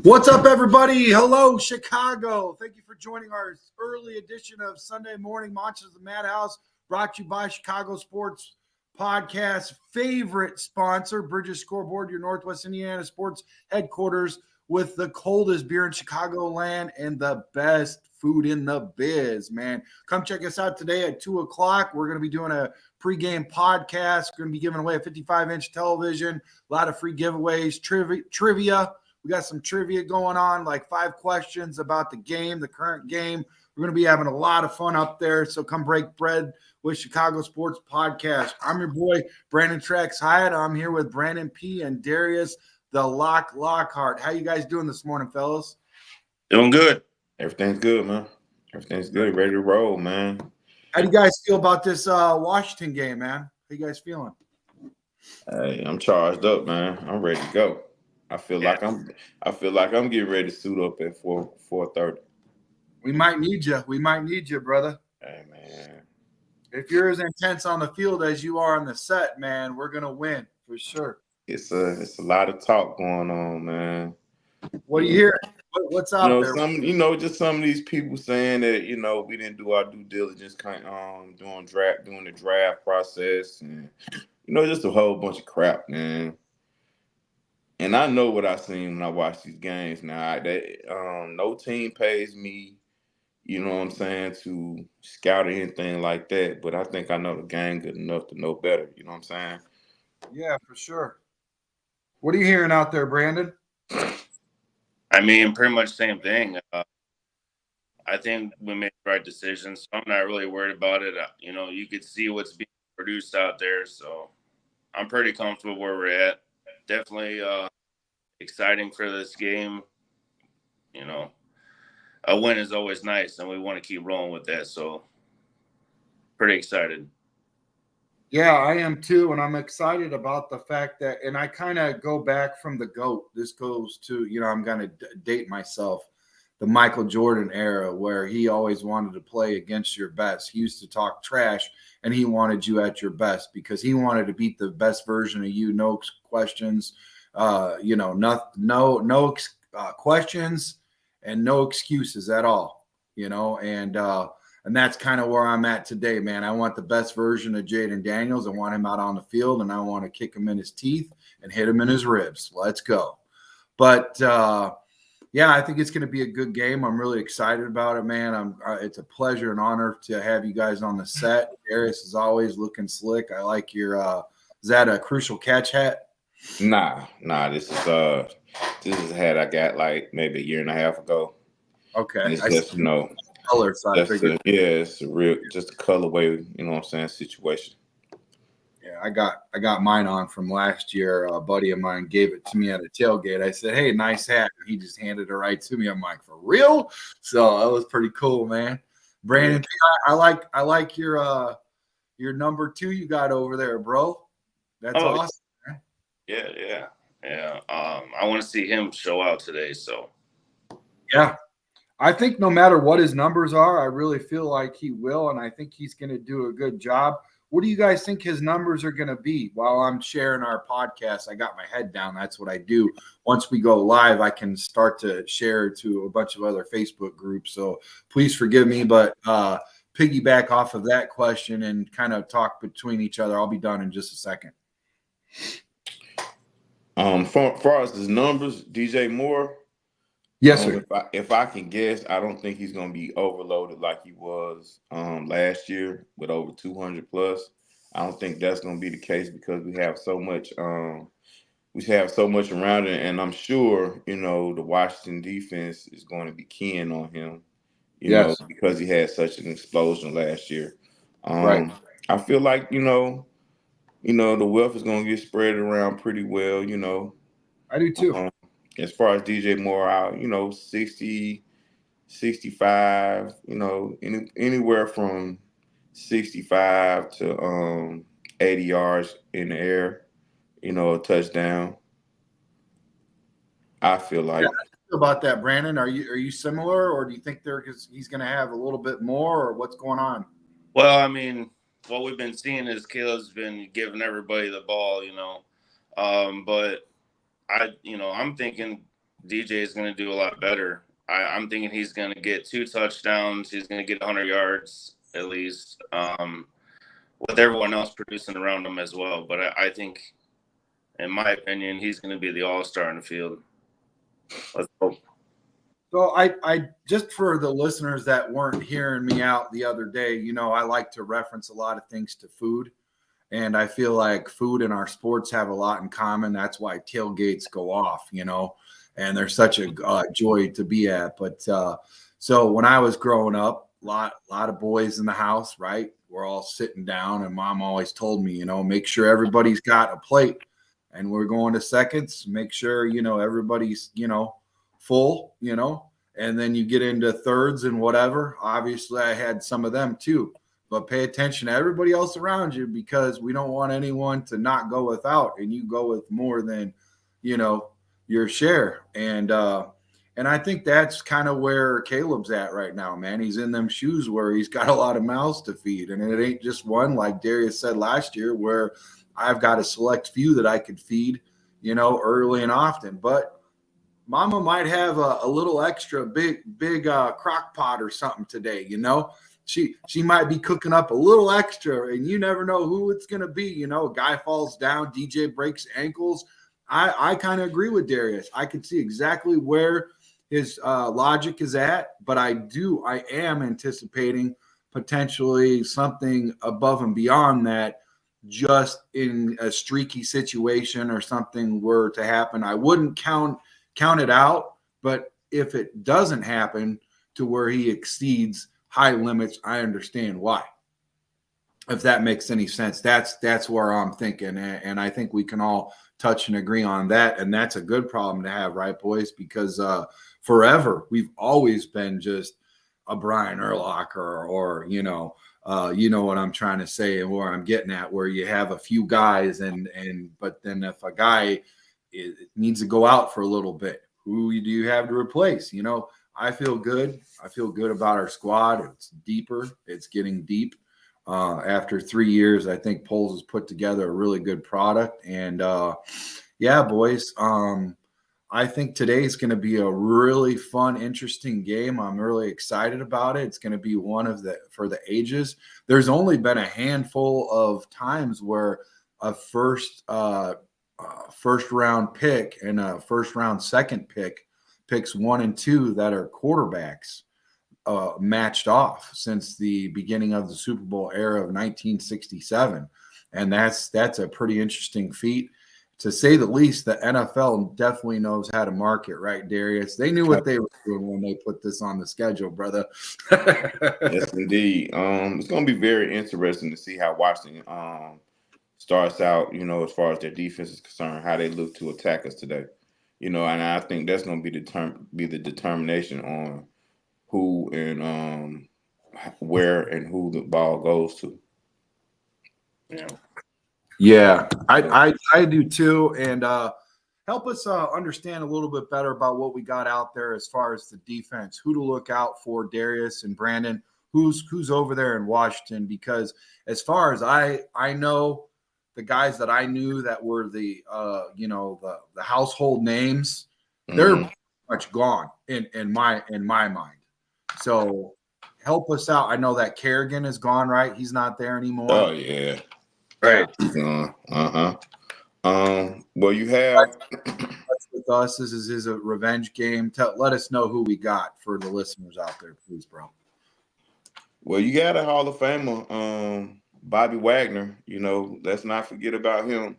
What's up, everybody? Hello, Chicago. Thank you for joining our early edition of Sunday Morning Monsters of the Madhouse, brought to you by Chicago Sports Podcast favorite sponsor, Bridges Scoreboard, your Northwest Indiana sports headquarters with the coldest beer in Chicagoland and the best food in the biz, man. Come check us out today at 2 o'clock. We're going to be doing a pregame podcast. We're going to be giving away a 55-inch television, a lot of free giveaways, trivia. We got some trivia going on, like 5 questions about the game, the current game. We're going to be having a lot of fun up there. So come break bread with Chicago Sports Podcast. I'm your boy, Brandon Trax Hyatt. I'm here with Brandon P. and Darius, the Lockhart. How you guys doing this morning, fellas? Doing good. Everything's good, man. Everything's good. Ready to roll, man. How do you guys feel about this Washington game, man? How you guys feeling? Hey, I'm charged up, man. I'm ready to go. I feel like I'm getting ready to suit up at 4:30. We might need you. We might need you, brother. Hey, man. If you're as intense on the field as you are on the set, man, we're gonna win for sure. It's a lot of talk going on, man. What do you hear? What's out there? Just some of these people saying that we didn't do our due diligence, doing the draft process, and just a whole bunch of crap, man. And I know what I seen when I watch these games now. No team pays me, you know what I'm saying, to scout or anything like that. But I think I know the game good enough to know better. You know what I'm saying? Yeah, for sure. What are you hearing out there, Brandon? I mean, pretty much same thing. I think we made the right decisions, so I'm not really worried about it. You could see what's being produced out there, so I'm pretty comfortable where we're at. Definitely exciting for this game. A win is always nice, and we want to keep rolling with that. So, pretty excited. Yeah, I am too, and I'm excited about the fact that, and I kind of go back from the GOAT. This goes to, I'm going to date myself, the Michael Jordan era, where he always wanted to play against your best. He used to talk trash, and he wanted you at your best because he wanted to beat the best version of you. No questions, no questions and no excuses at all, and that's kind of where I'm at today, man. I want the best version of Jaden Daniels. I want him out on the field, and I want to kick him in his teeth and hit him in his ribs. Let's go. But, yeah, I think it's going to be a good game. I'm really excited about it, man. It's a pleasure and honor to have you guys on the set. Darius is always looking slick. I like your is that a Crucial Catch hat? Nah. This is a hat I got like maybe a year and a half ago. Okay. And it's color, so I figured. It's a real just a colorway, you know what I'm saying, situation. Yeah, I got mine on from last year. A buddy of mine gave it to me at a tailgate. I said, "Hey, nice hat." And he just handed it right to me. I'm like, "For real?" So that was pretty cool, man. Brandon, yeah. I like your number 2 you got over there, bro. That's awesome, man. Yeah. I want to see him show out today. So yeah. I think no matter what his numbers are, I really feel like he will, and I think he's going to do a good job. What do you guys think his numbers are going to be? While I'm sharing our podcast, I got my head down. That's what I do. Once we go live, I can start to share to a bunch of other Facebook groups. So please forgive me, but piggyback off of that question and kind of talk between each other. I'll be done in just a second. Far as his numbers, DJ Moore. Yes, sir. If I can guess, I don't think he's going to be overloaded like he was last year with over 200 plus. I don't think that's going to be the case because we have so much. We have so much around it, and I'm sure the Washington defense is going to be keying on him. Because he had such an explosion last year. Right. I feel like the wealth is going to get spread around pretty well. I do too. As far as DJ Moore out, 60, 65, anywhere from 65 to 80 yards in the air, a touchdown. I feel like. About that, Brandon, are you similar, or do you think he's going to have a little bit more, or what's going on? Well, I mean, what we've been seeing is Caleb's been giving everybody the ball, but I'm thinking DJ is going to do a lot better. I'm thinking he's going to get 2 touchdowns. He's going to get 100 yards at least, with everyone else producing around him as well. But I think, in my opinion, he's going to be the all-star in the field. Let's hope. So I just for the listeners that weren't hearing me out the other day, I like to reference a lot of things to food. And I feel like food and our sports have a lot in common. That's why tailgates go off, and they're such a joy to be at. But so when I was growing up, a lot of boys in the house, right? We're all sitting down, and Mom always told me, make sure everybody's got a plate. And we're going to seconds. Make sure everybody's full, and then you get into thirds and whatever. Obviously, I had some of them too. But pay attention to everybody else around you, because we don't want anyone to not go without, and you go with more than, your share. And I think that's kind of where Caleb's at right now, man. He's in them shoes where he's got a lot of mouths to feed. And it ain't just one, like Darius said last year, where I've got a select few that I could feed, early and often. But Mama might have a little extra big crock pot or something today, She might be cooking up a little extra, and you never know who it's going to be. A guy falls down, DJ breaks ankles. I kind of agree with Darius. I can see exactly where his logic is at, but I am anticipating potentially something above and beyond that, just in a streaky situation or something were to happen. I wouldn't count it out, but if it doesn't happen to where he exceeds high limits, I understand why. If that makes any sense, that's where I'm thinking, and I think we can all touch and agree on that, and that's a good problem to have, right, boys? Because forever we've always been just a Brian Urlacher, or you know what I'm trying to say and where I'm getting at, where you have a few guys, but then if a guy needs to go out for a little bit, who do you have to replace? I feel good. I feel good about our squad. It's deeper. It's getting deep. After 3 years, I think Poles has put together a really good product. And yeah, boys, I think today's going to be a really fun, interesting game. I'm really excited about it. It's going to be one for the ages. There's only been a handful of times where a first round pick and a first round second pick picks 1 and 2 that are quarterbacks matched off since the beginning of the Super Bowl era of 1967. And that's a pretty interesting feat. To say the least, the NFL definitely knows how to market, right, Darius? They knew what they were doing when they put this on the schedule, brother. Yes, indeed. It's going to be very interesting to see how Washington starts out, as far as their defense is concerned, how they look to attack us today. And I think that's going to be the determination on who and where and who the ball goes to. Yeah, I do too. And help us understand a little bit better about what we got out there as far as the defense, who to look out for, Darius and Brandon, who's over there in Washington, because as far as I know, the guys that I knew that were the household names, they're pretty much gone in my mind. So help us out. I know that Kerrigan is gone, right? He's not there anymore. Oh yeah. Right. Well, you have that's with us. This is a revenge game. Let us know who we got for the listeners out there, please, bro. Well, you got a Hall of Famer, Bobby Wagner. Let's not forget about him.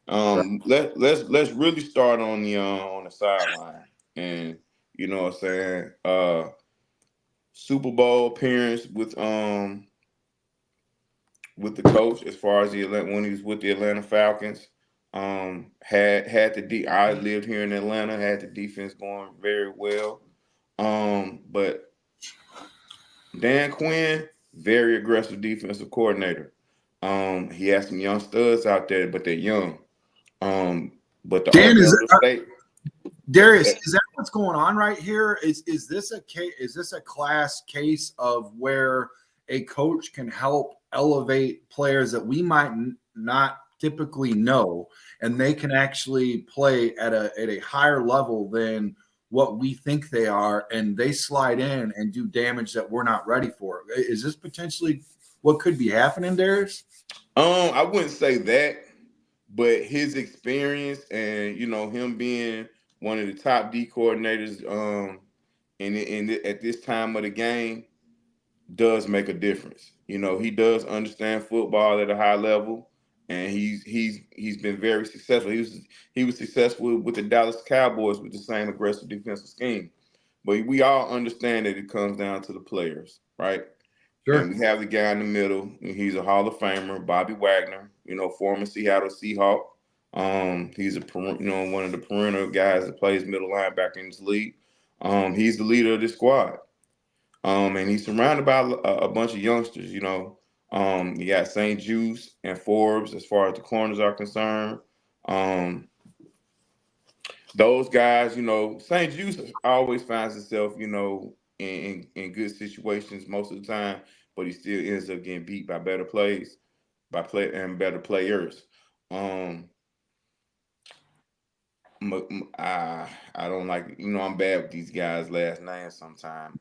Let's really start on the sideline, and what I'm saying. Super Bowl appearance with the coach, as far as when he was with the Atlanta Falcons. I lived here in Atlanta, had the defense going very well. But Dan Quinn, very aggressive defensive coordinator. He has some young studs out there, but they're young. But the Darius, is that what's going on right here? Is this a class case of where a coach can help elevate players that we might not typically know, and they can actually play at a higher level than what we think they are, and they slide in and do damage that we're not ready for. Is this potentially what could be happening, Darius? I wouldn't say that, but his experience and him being one of the top D coordinators at this time of the game does make a difference. He does understand football at a high level, and he's been very successful. He was successful with the Dallas Cowboys with the same aggressive defensive scheme. But we all understand that it comes down to the players, right? Sure. And we have the guy in the middle, and he's a Hall of Famer, Bobby Wagner, former Seattle Seahawk. He's one of the perennial guys that plays middle linebacker in this league. He's the leader of this squad. And he's surrounded by a bunch of youngsters. You got St. Juice and Forbes as far as the corners are concerned. Those guys, St. Juice always finds himself, in good situations most of the time, but he still ends up getting beat by better plays, and better players. I don't like, I'm bad with these guys' last names sometimes.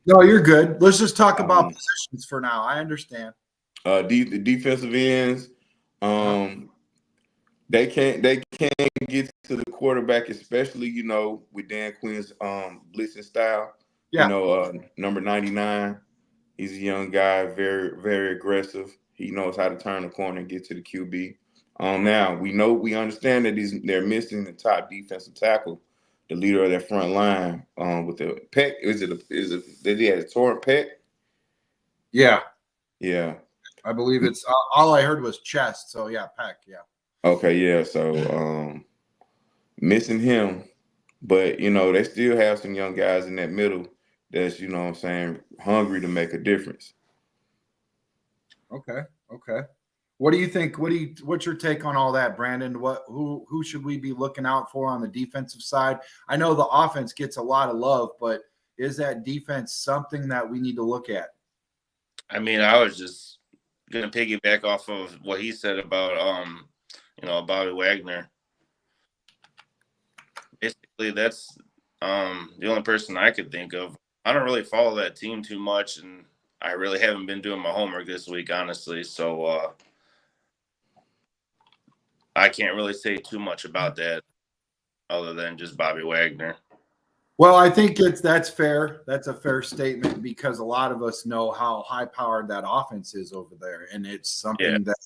No, you're good. Let's just talk about positions for now. I understand. The defensive ends, they can't get to the quarterback, especially with Dan Quinn's blitzing style. Yeah. Number 99, he's a young guy, very very aggressive. He knows how to turn the corner and get to the QB. Now we understand that they're missing the top defensive tackle, the leader of their front line. With the pec, did he have a torn pec? Yeah. Yeah. I believe it's all I heard was chest. So yeah, pec. Yeah. Okay. Yeah. So missing him, but they still have some young guys in that middle that's hungry to make a difference. Okay. What do you think? What's your take on all that, Brandon? Who should we be looking out for on the defensive side? I know the offense gets a lot of love, but is that defense something that we need to look at? I mean, I was just gonna piggyback off of what he said about Bobby Wagner. Basically, that's the only person I could think of. I don't really follow that team too much, and I really haven't been doing my homework this week, honestly. So I can't really say too much about that other than just Bobby Wagner. Well, I think that's fair. That's a fair statement because a lot of us know how high-powered that offense is over there, and it's something that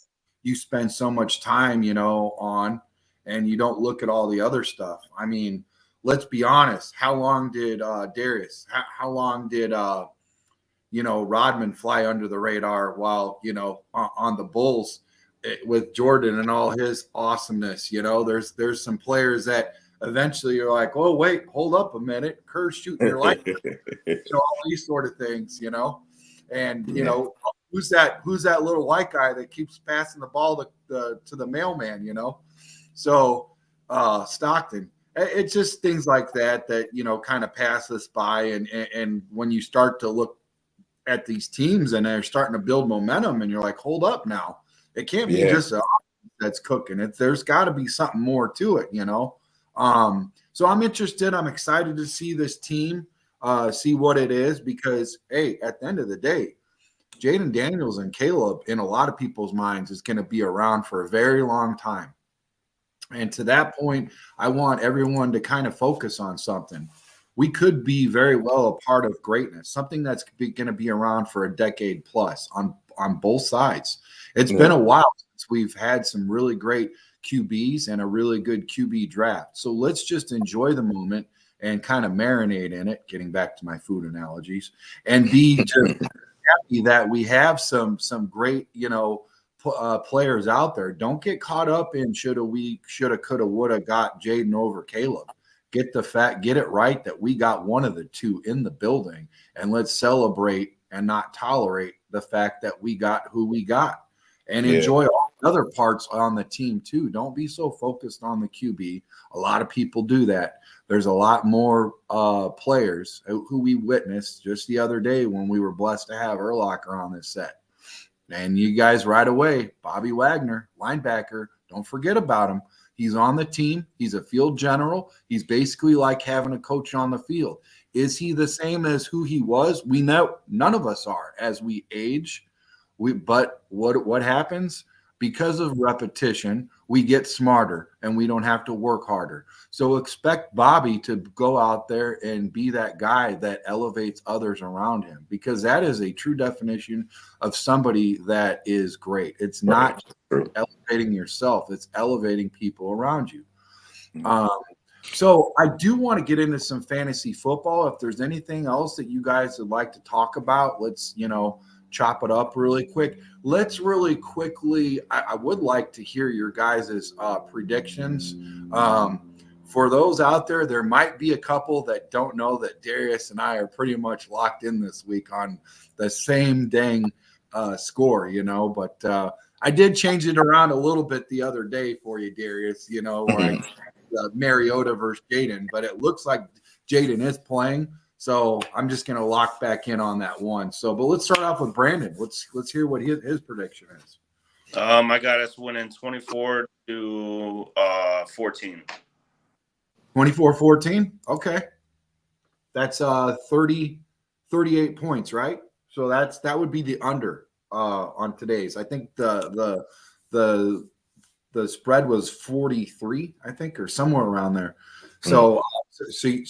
you spend so much time, on, and you don't look at all the other stuff. I mean, let's be honest. How long did Darius? How long did Rodman fly under the radar while on the Bulls with Jordan and all his awesomeness? There's some players that eventually you're like, oh wait, hold up a minute, Kerr's shooting your light, all these sort of things, and who's that little white guy that keeps passing the ball to the mailman, so Stockton. It's just things like that kind of pass us by, and when you start to look at these teams and they're starting to build momentum, and you're like, hold up now, it can't be just that's cooking. There's got to be something more to it, So I'm interested. I'm excited to see this team, see what it is, because hey, at the end of the day, Jaden Daniels and Caleb, in a lot of people's minds, is going to be around for a very long time. And to that point, I want everyone to kind of focus on something. We could be very well a part of greatness, something that's going to be around for a decade plus on both sides. It's been a while since we've had some really great QBs and a really good QB draft. So let's just enjoy the moment and kind of marinate in it, getting back to my food analogies, and be just happy that we have some great, players out there. Don't get caught up in shoulda, coulda, woulda got Jaden over Caleb. Get it right that we got one of the two in the building, and let's celebrate and not tolerate the fact that we got who we got, and enjoy all the other parts on the team too. Don't be so focused on the QB. A lot of people do that. There's a lot more players who we witnessed just the other day when we were blessed to have Urlacher on this set. And you guys right away, Bobby Wagner, linebacker, don't forget about him. He's on the team. He's a field general. He's basically like having a coach on the field. Is he the same as who he was? We know none of us are as we age. But what happens? Because of repetition, we get smarter and we don't have to work harder. So expect Bobby to go out there and be that guy that elevates others around him, because that is a true definition of somebody that is great. It's not elevating yourself, it's elevating people around you. So I do want to get into some fantasy football. If there's anything else that you guys would like to talk about, let's, chop it up really quick. Let's really quickly, I would like to hear your guys' predictions. For those out there, there might be a couple that don't know that Darius and I are pretty much locked in this week on the same dang score, but I did change it around a little bit the other day for you, Darius, where I Mariota versus Jaden, but it looks like Jaden is playing. So I'm just going to lock back in on that one. So, but let's start off with Brandon. Let's hear what his prediction is. I got us winning 24-14. 24-14. Okay. That's 38 points, right? So that would be the under on today's. I think the spread was 43, I think, or somewhere around there. So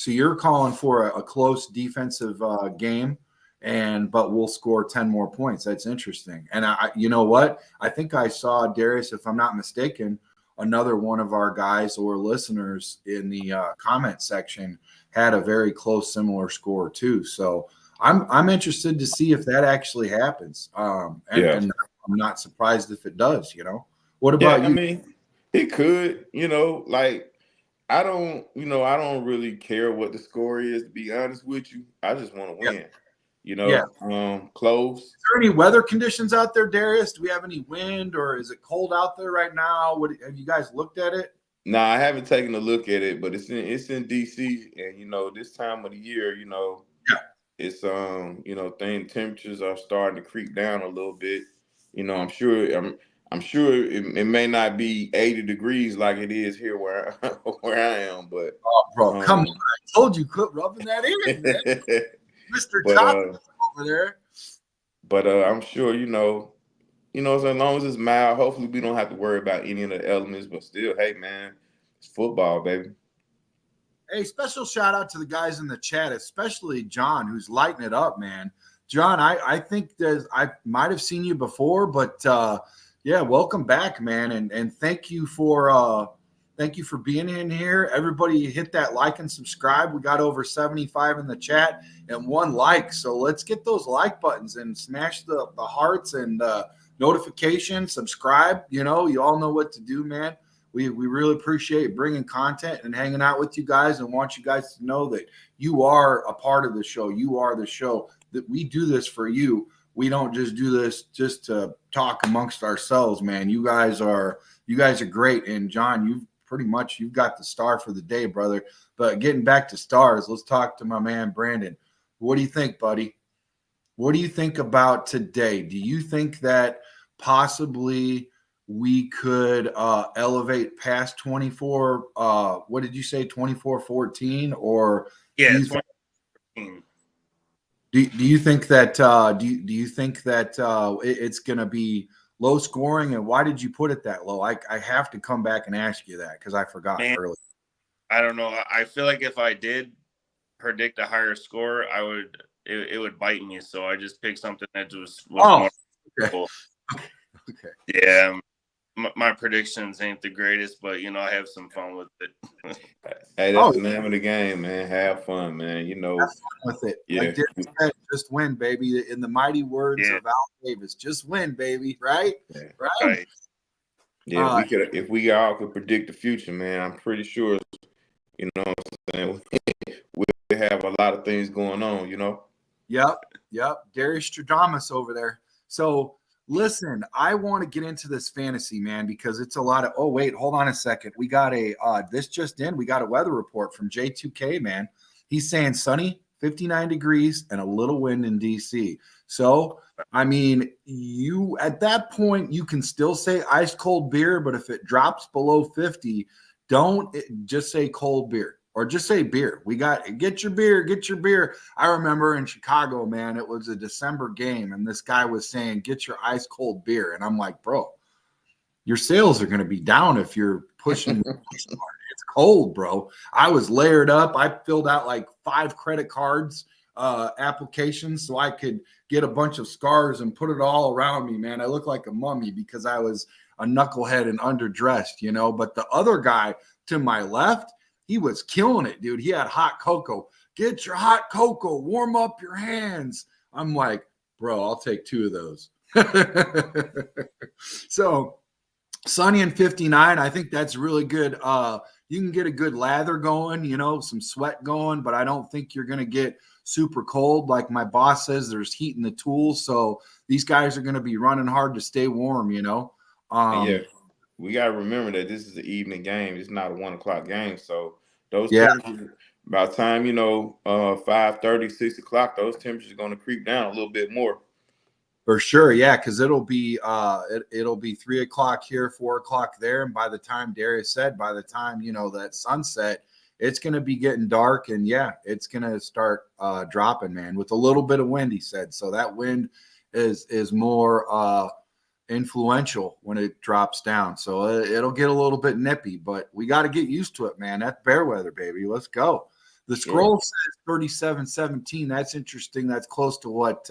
you're calling for a close defensive game, but we'll score 10 more points. That's interesting. And you know what? I think I saw Darius, if I'm not mistaken, another one of our guys or listeners in the comment section had a very close, similar score too. So I'm interested to see if that actually happens. And I'm not surprised if it does. What about you? I mean, it could. I don't really care what the score is, to be honest with you. I just want to win. Close. Is there any weather conditions out there, Darius? Do we have any wind, or is it cold out there right now? Have you guys looked at it? No, I haven't taken a look at it, but it's in DC, and this time of the year, it's temperatures are starting to creep down a little bit. I'm sure it may not be 80 degrees like it is here where I am, but bro, come on! I told you, quit rubbing that in, man. Mr. Chocolate over there. But I'm sure as long as it's mild, hopefully we don't have to worry about any of the elements. But still, hey man, it's football, baby. Hey, special shout out to the guys in the chat, especially John, who's lighting it up, man. John, I think I might have seen you before, but yeah, welcome back, man, and thank you for being in here. Everybody hit that like and subscribe. We got over 75 in the chat and 1 like, so let's get those like buttons and smash the hearts and notifications. Subscribe. You all know what to do, man. We really appreciate bringing content and hanging out with you guys, and want you guys to know that you are a part of the show. You are the show, that we do this for you. We don't just do this just to talk amongst ourselves, man. You guys are great. And John, you've got the star for the day, brother. But getting back to stars, let's talk to my man Brandon. What do you think, buddy? What do you think about today? Do you think that possibly we could elevate past 24? What did you say, 24-14? Or yeah, do you think that do you think that it's going to be low scoring? And why did you put it that low? I have to come back and ask you that because I forgot earlier. I don't know. I feel like if I did predict a higher score, it would bite me. So I just picked something that was more okay. Okay. Yeah. My predictions ain't the greatest, but I have some fun with it. Hey, that's the name of the game, man. Have fun, man. Have fun with it. Yeah. Like Derek said, just win, baby. In the mighty words of Al Davis, just win, baby. Right? Yeah. Right. Yeah. If we all could predict the future, man, I'm pretty sure. What I'm saying, we have a lot of things going on. Yep. Darius Stradamus over there. So. Listen, I want to get into this fantasy, man, because it's a lot of. Oh, wait, hold on a second. We got this just in. We got a weather report from J2K, man. He's saying sunny 59 degrees, and a little wind in DC. So, I mean, you at that point, you can still say ice cold beer, but if it drops below 50, don't just say cold beer or just say beer. We got get your beer, get your beer. I remember in Chicago, man, it was a December game, and this guy was saying, get your ice cold beer. And I'm like, bro, your sales are going to be down if you're pushing. It's cold, bro. I was layered up. I filled out like 5 credit cards applications so I could get a bunch of scars and put it all around me, man. I look like a mummy because I was a knucklehead and underdressed, you know. But the other guy to my left, he was killing it, dude. He had hot cocoa. Get your hot cocoa. Warm up your hands. I'm like, bro, I'll take 2 of those. So sunny and 59, I think that's really good. You can get a good lather going, you know, some sweat going, but I don't think you're going to get super cold. Like my boss says, there's heat in the tools. So these guys are going to be running hard to stay warm, you know. Yeah, we got to remember that this is an evening game. It's not a 1 o'clock game. So those Yeah. temperatures, by the time, 5:30, 6 o'clock, those temperatures are going to creep down a little bit more. For sure, yeah, because it'll be 3 o'clock here, 4 o'clock there, and by the time Darius said, by the time that sunset, it's going to be getting dark, and yeah, it's going to start dropping, man, with a little bit of wind. He said, so that wind is more influential when it drops down, so it'll get a little bit nippy, but we got to get used to it, man. That's bear weather, baby. Let's go. The scroll says 37-17. That's interesting. That's close to what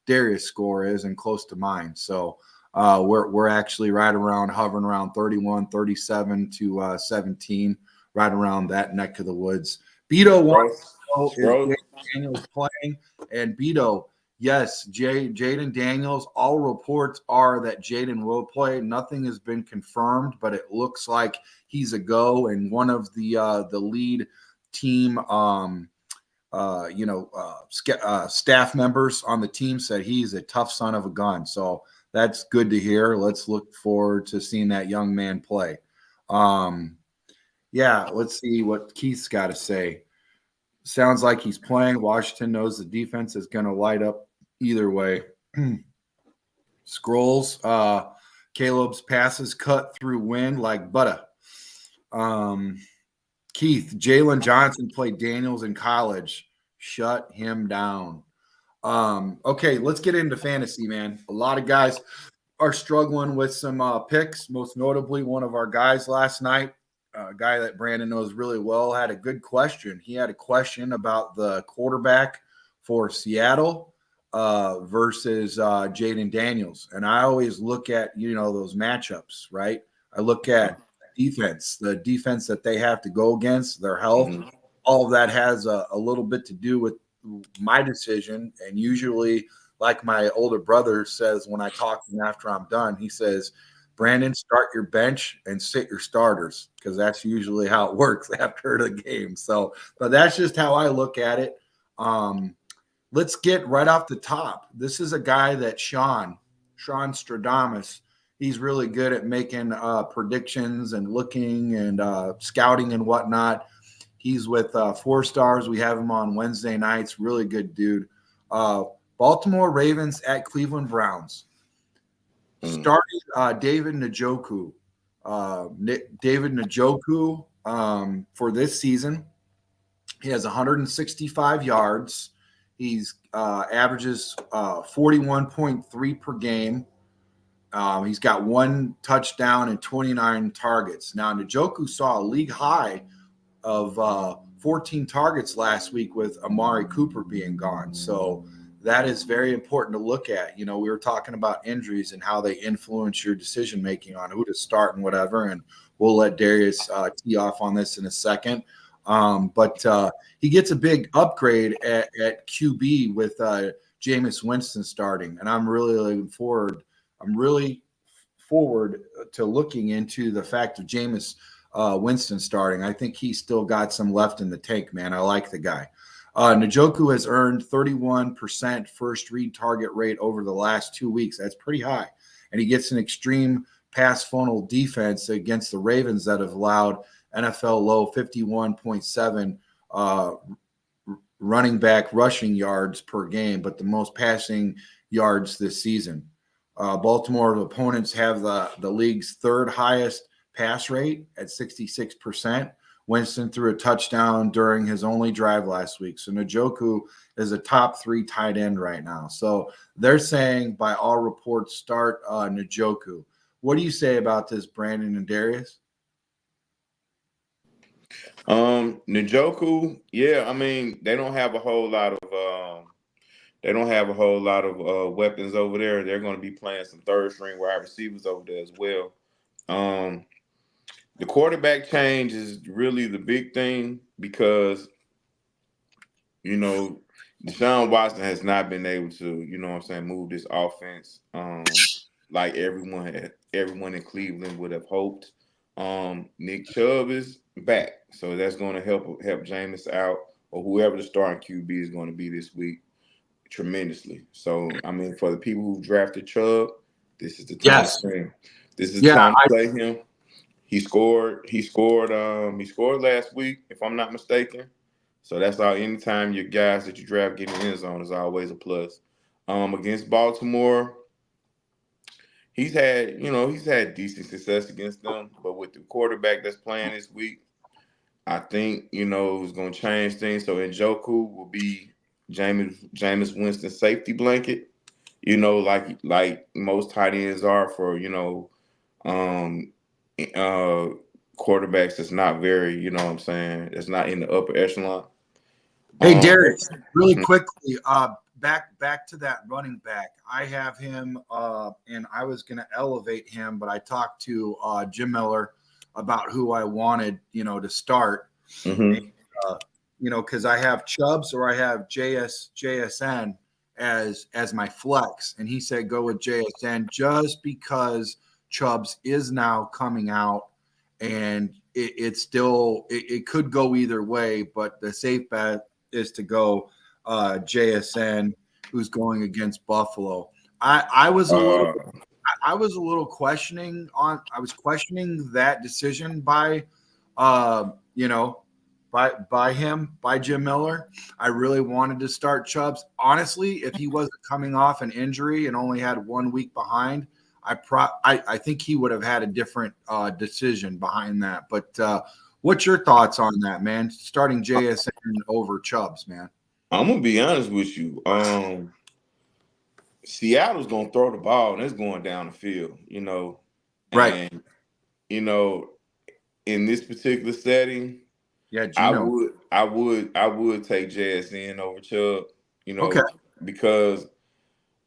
Darius' score is and close to mine. So we're actually right around, hovering around 31, 37 to 17, right around that neck of the woods. Beto wants to know is Jaden Daniels playing, and Beto, yes, Jaden Daniels. All reports are that Jaden will play. Nothing has been confirmed, but it looks like he's a go. And one of the lead team staff members on the team said he's a tough son of a gun. So that's good to hear. Let's look forward to seeing that young man play. Let's see what Keith's got to say. Sounds like he's playing. Washington knows the defense is going to light up either way. Scrolls, Caleb's passes cut through wind like butter. Keith, Jalen Johnson played Daniels in college. Shut him down. Okay, let's get into fantasy, man. A lot of guys are struggling with some picks. Most notably, one of our guys last night, a guy that Brandon knows really well, had a good question. He had a question about the quarterback for Seattle versus Jaden Daniels. And I always look at, those matchups, right? I look at the defense that they have to go against, their health. Mm-hmm. All of that has a little bit to do with my decision. And usually, like my older brother says when I talk to him after I'm done, he says, Brandon, start your bench and sit your starters, because that's usually how it works after the game. So, but that's just how I look at it. Let's get right off the top. This is a guy that Sean Stradamus, he's really good at making predictions and looking and scouting and whatnot. He's with 4 Stars. We have him on Wednesday nights. Really good dude. Baltimore Ravens at Cleveland Browns. Started David Njoku. David Njoku for this season, he has 165 yards. He's averages 41.3 per game. He's got 1 touchdown and 29 targets. Now, Njoku saw a league high of 14 targets last week with Amari Cooper being gone. So that is very important to look at. We were talking about injuries and how they influence your decision-making on who to start and whatever, and we'll let Darius tee off on this in a second. But he gets a big upgrade at QB with Jameis Winston starting, and I'm really looking forward. I'm really forward to looking into the fact of Jameis Winston starting. I think he's still got some left in the tank, man. I like the guy. Njoku has earned 31% first read target rate over the last 2 weeks. That's pretty high. And he gets an extreme pass funnel defense against the Ravens that have allowed NFL low 51.7 running back rushing yards per game, but the most passing yards this season. Baltimore opponents have the league's third highest pass rate at 66%. Winston threw a touchdown during his only drive last week. So Njoku is a top 3 tight end right now. So they're saying, by all reports, start Njoku. What do you say about this, Brandon and Darius? Njoku, yeah, I mean, they don't have a whole lot of weapons over there. They're going to be playing some third string wide receivers over there as well. The quarterback change is really the big thing because, you know, Deshaun Watson has not been able to, you know what I'm saying, move this offense like everyone in Cleveland would have hoped. Nick Chubb is back, so that's going to help Jameis out, or whoever the starting QB is going to be this week, tremendously. So, I mean, for the people who drafted Chubb, this is the time to play him. This is the time to play him. He scored last week, if I'm not mistaken. So that's all. Anytime your guys that you draft get in the end zone is always a plus. Against Baltimore, he's had decent success against them, but with the quarterback that's playing this week, I think it's going to change things. So Njoku will be Jameis Winston's safety blanket. Like most tight ends are for quarterbacks that's not very, that's not in the upper echelon. Hey, Darius, really quickly, back to that running back. I have him, and I was going to elevate him, but I talked to Jim Miller about who I wanted, to start. Mm-hmm. And, because I have Chubbs or I have JSN as my flex, and he said go with JSN just because Chubbs is now coming out, and it could go either way, but the safe bet is to go JSN, who's going against Buffalo. I was a little questioning that decision by Jim Miller. I really wanted to start Chubbs. Honestly, if he wasn't coming off an injury and only had 1 week behind, I think he would have had a different decision behind that. But what's your thoughts on that, man? Starting JSN over Chubbs, man. I'm gonna be honest with you. Seattle's gonna throw the ball and it's going down the field, Right. And in this particular setting, yeah, Gino. I would take JSN over Chubb, Okay. because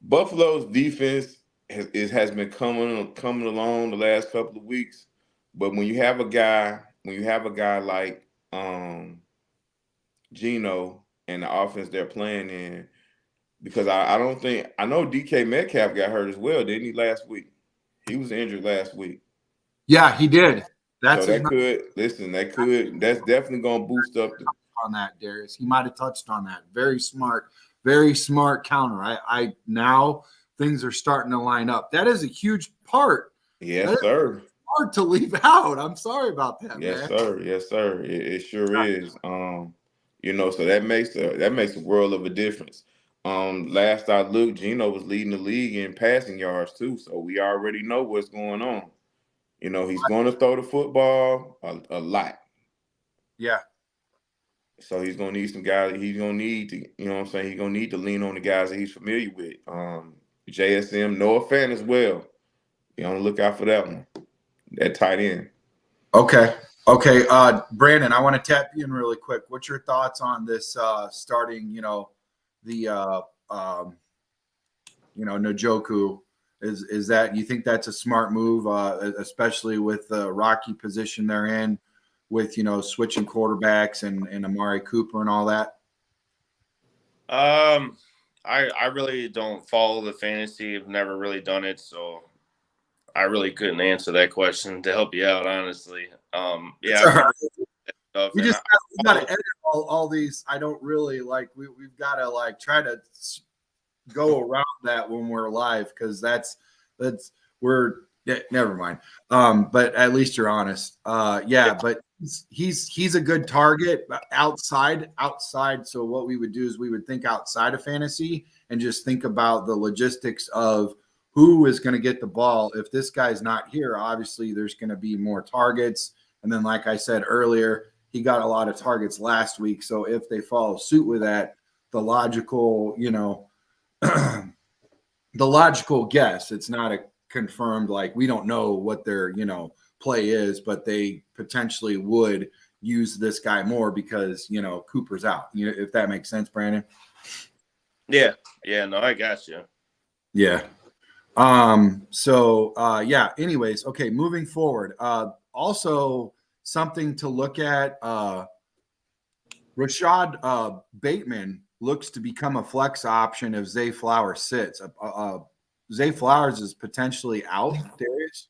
Buffalo's defense has been coming along the last couple of weeks, but when you have a guy like Gino and the offense they're playing in, because I know DK Metcalf got hurt as well, didn't he, last week? He was injured last week. Yeah, he did. That's definitely gonna boost up on that, Darius. He might have touched on that. Very smart counter. I now things are starting to line up. That is a huge part. Yes, sir. Hard to leave out. I'm sorry about that, yes, man. Sir. Yes, sir. It sure is. So that makes a world of a difference. Last I looked, Gino was leading the league in passing yards too. So we already know what's going on. He's going to throw the football a lot. Yeah. So he's going to need some guys. He's going to need to, He's going to need to lean on the guys that he's familiar with. JSM, Noah Fant as well. Be on the lookout for that one. That tight end. Okay. Brandon, I want to tap you in really quick. What's your thoughts on this starting, Njoku? Is that, you think that's a smart move, especially with the rocky position they're in with, switching quarterbacks and Amari Cooper and all that? I really don't follow the fantasy. I've never really done it, so I really couldn't answer that question to help you out, honestly. Yeah. We just got to edit all these. I don't really like. We've got to try to go around that when we're live, because that's we're Yeah, never mind. But at least you're honest. Yeah, but he's a good target outside. So what we would do is we would think outside of fantasy and just think about the logistics of who is going to get the ball. If this guy's not here, obviously there's going to be more targets. And then, like I said earlier, he got a lot of targets last week. So if they follow suit with that, the logical, the logical guess, it's not a confirmed, like we don't know what their play is, but they potentially would use this guy more because Cooper's out, if that makes sense, Brandon. Yeah, no, I got you. Yeah. Yeah, anyways, okay, moving forward, also something to look at, Rashad Bateman looks to become a flex option if Zay Flowers sits. Zay Flowers is potentially out, Darius.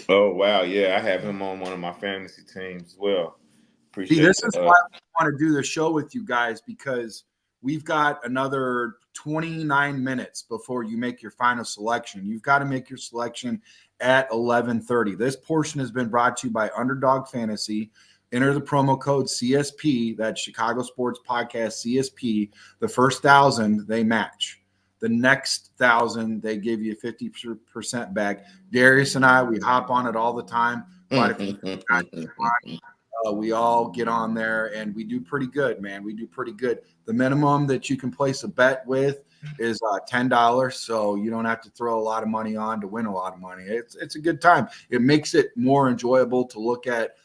Oh wow, yeah, I have him on one of my fantasy teams as well. See, Appreciate this is the why I want to do the show with you guys, because we've got another 29 minutes before you make your final selection. You've got to make your selection at 11:30. This portion has been brought to you by Underdog Fantasy. Enter the promo code CSP, that's Chicago Sports Podcast CSP. The first 1,000 they match. The next 1,000 they give you 50% back. Darius and I, we hop on it all the time. Quite a few guys. We all get on there and we do pretty good, man. We do pretty good. The minimum that you can place a bet with is $10, so you don't have to throw a lot of money on to win a lot of money. It's a good time. It makes it more enjoyable to look at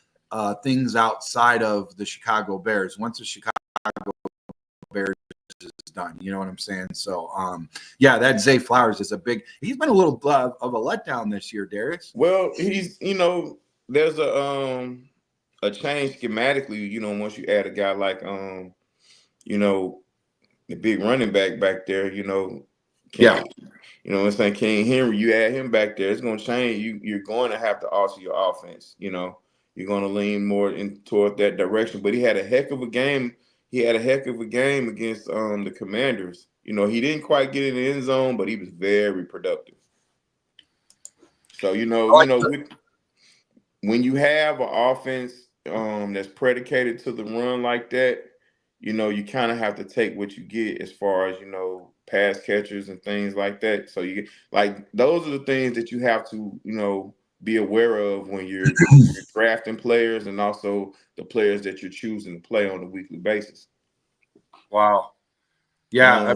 things outside of the Chicago Bears. Once the Chicago Bears is done, you know what I'm saying? So, yeah, that Zay Flowers is he's been a little of a letdown this year, Darius. Well, he's there's a change schematically. Once you add a guy like the big running back there, Yeah. what I'm saying, King Henry, you add him back there, it's going to change. You're going to have to alter your offense. You're going to lean more toward that direction. But he had a heck of a game. He had a heck of a game against the Commanders. He didn't quite get in the end zone, but he was very productive. So when you have an offense that's predicated to the run like that, you kind of have to take what you get as far as pass catchers and things like that. So you like those are the things that you have to be aware of when you're drafting players, and also the players that you're choosing to play on a weekly basis. Wow. Yeah.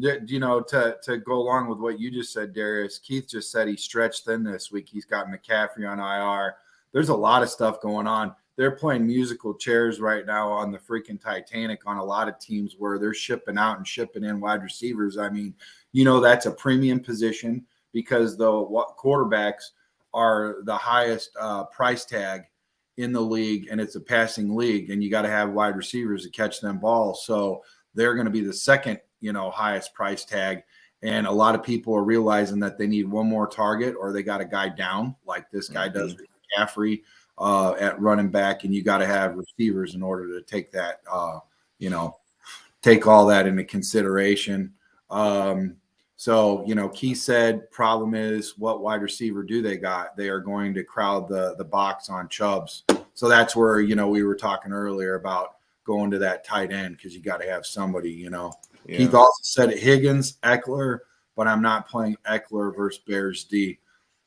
To go along with what you just said, Darius, Keith just said he stretched thin this week. He's got McCaffrey on IR. There's a lot of stuff going on. They're playing musical chairs right now on the freaking Titanic on a lot of teams where they're shipping out and shipping in wide receivers. I mean, that's a premium position because the quarterbacks are the highest price tag in the league, and it's a passing league, and you got to have wide receivers to catch them balls. So they're going to be the second, highest price tag. And a lot of people are realizing that they need one more target or they got a guy down like this guy does with McCaffrey at running back. And you got to have receivers in order to take that, take all that into consideration. So, Keith said, problem is what wide receiver do they got? They are going to crowd the box on Chubbs. So that's where, we were talking earlier about going to that tight end because you got to have somebody, Yeah. Keith also said Higgins, Eckler, but I'm not playing Eckler versus Bears D.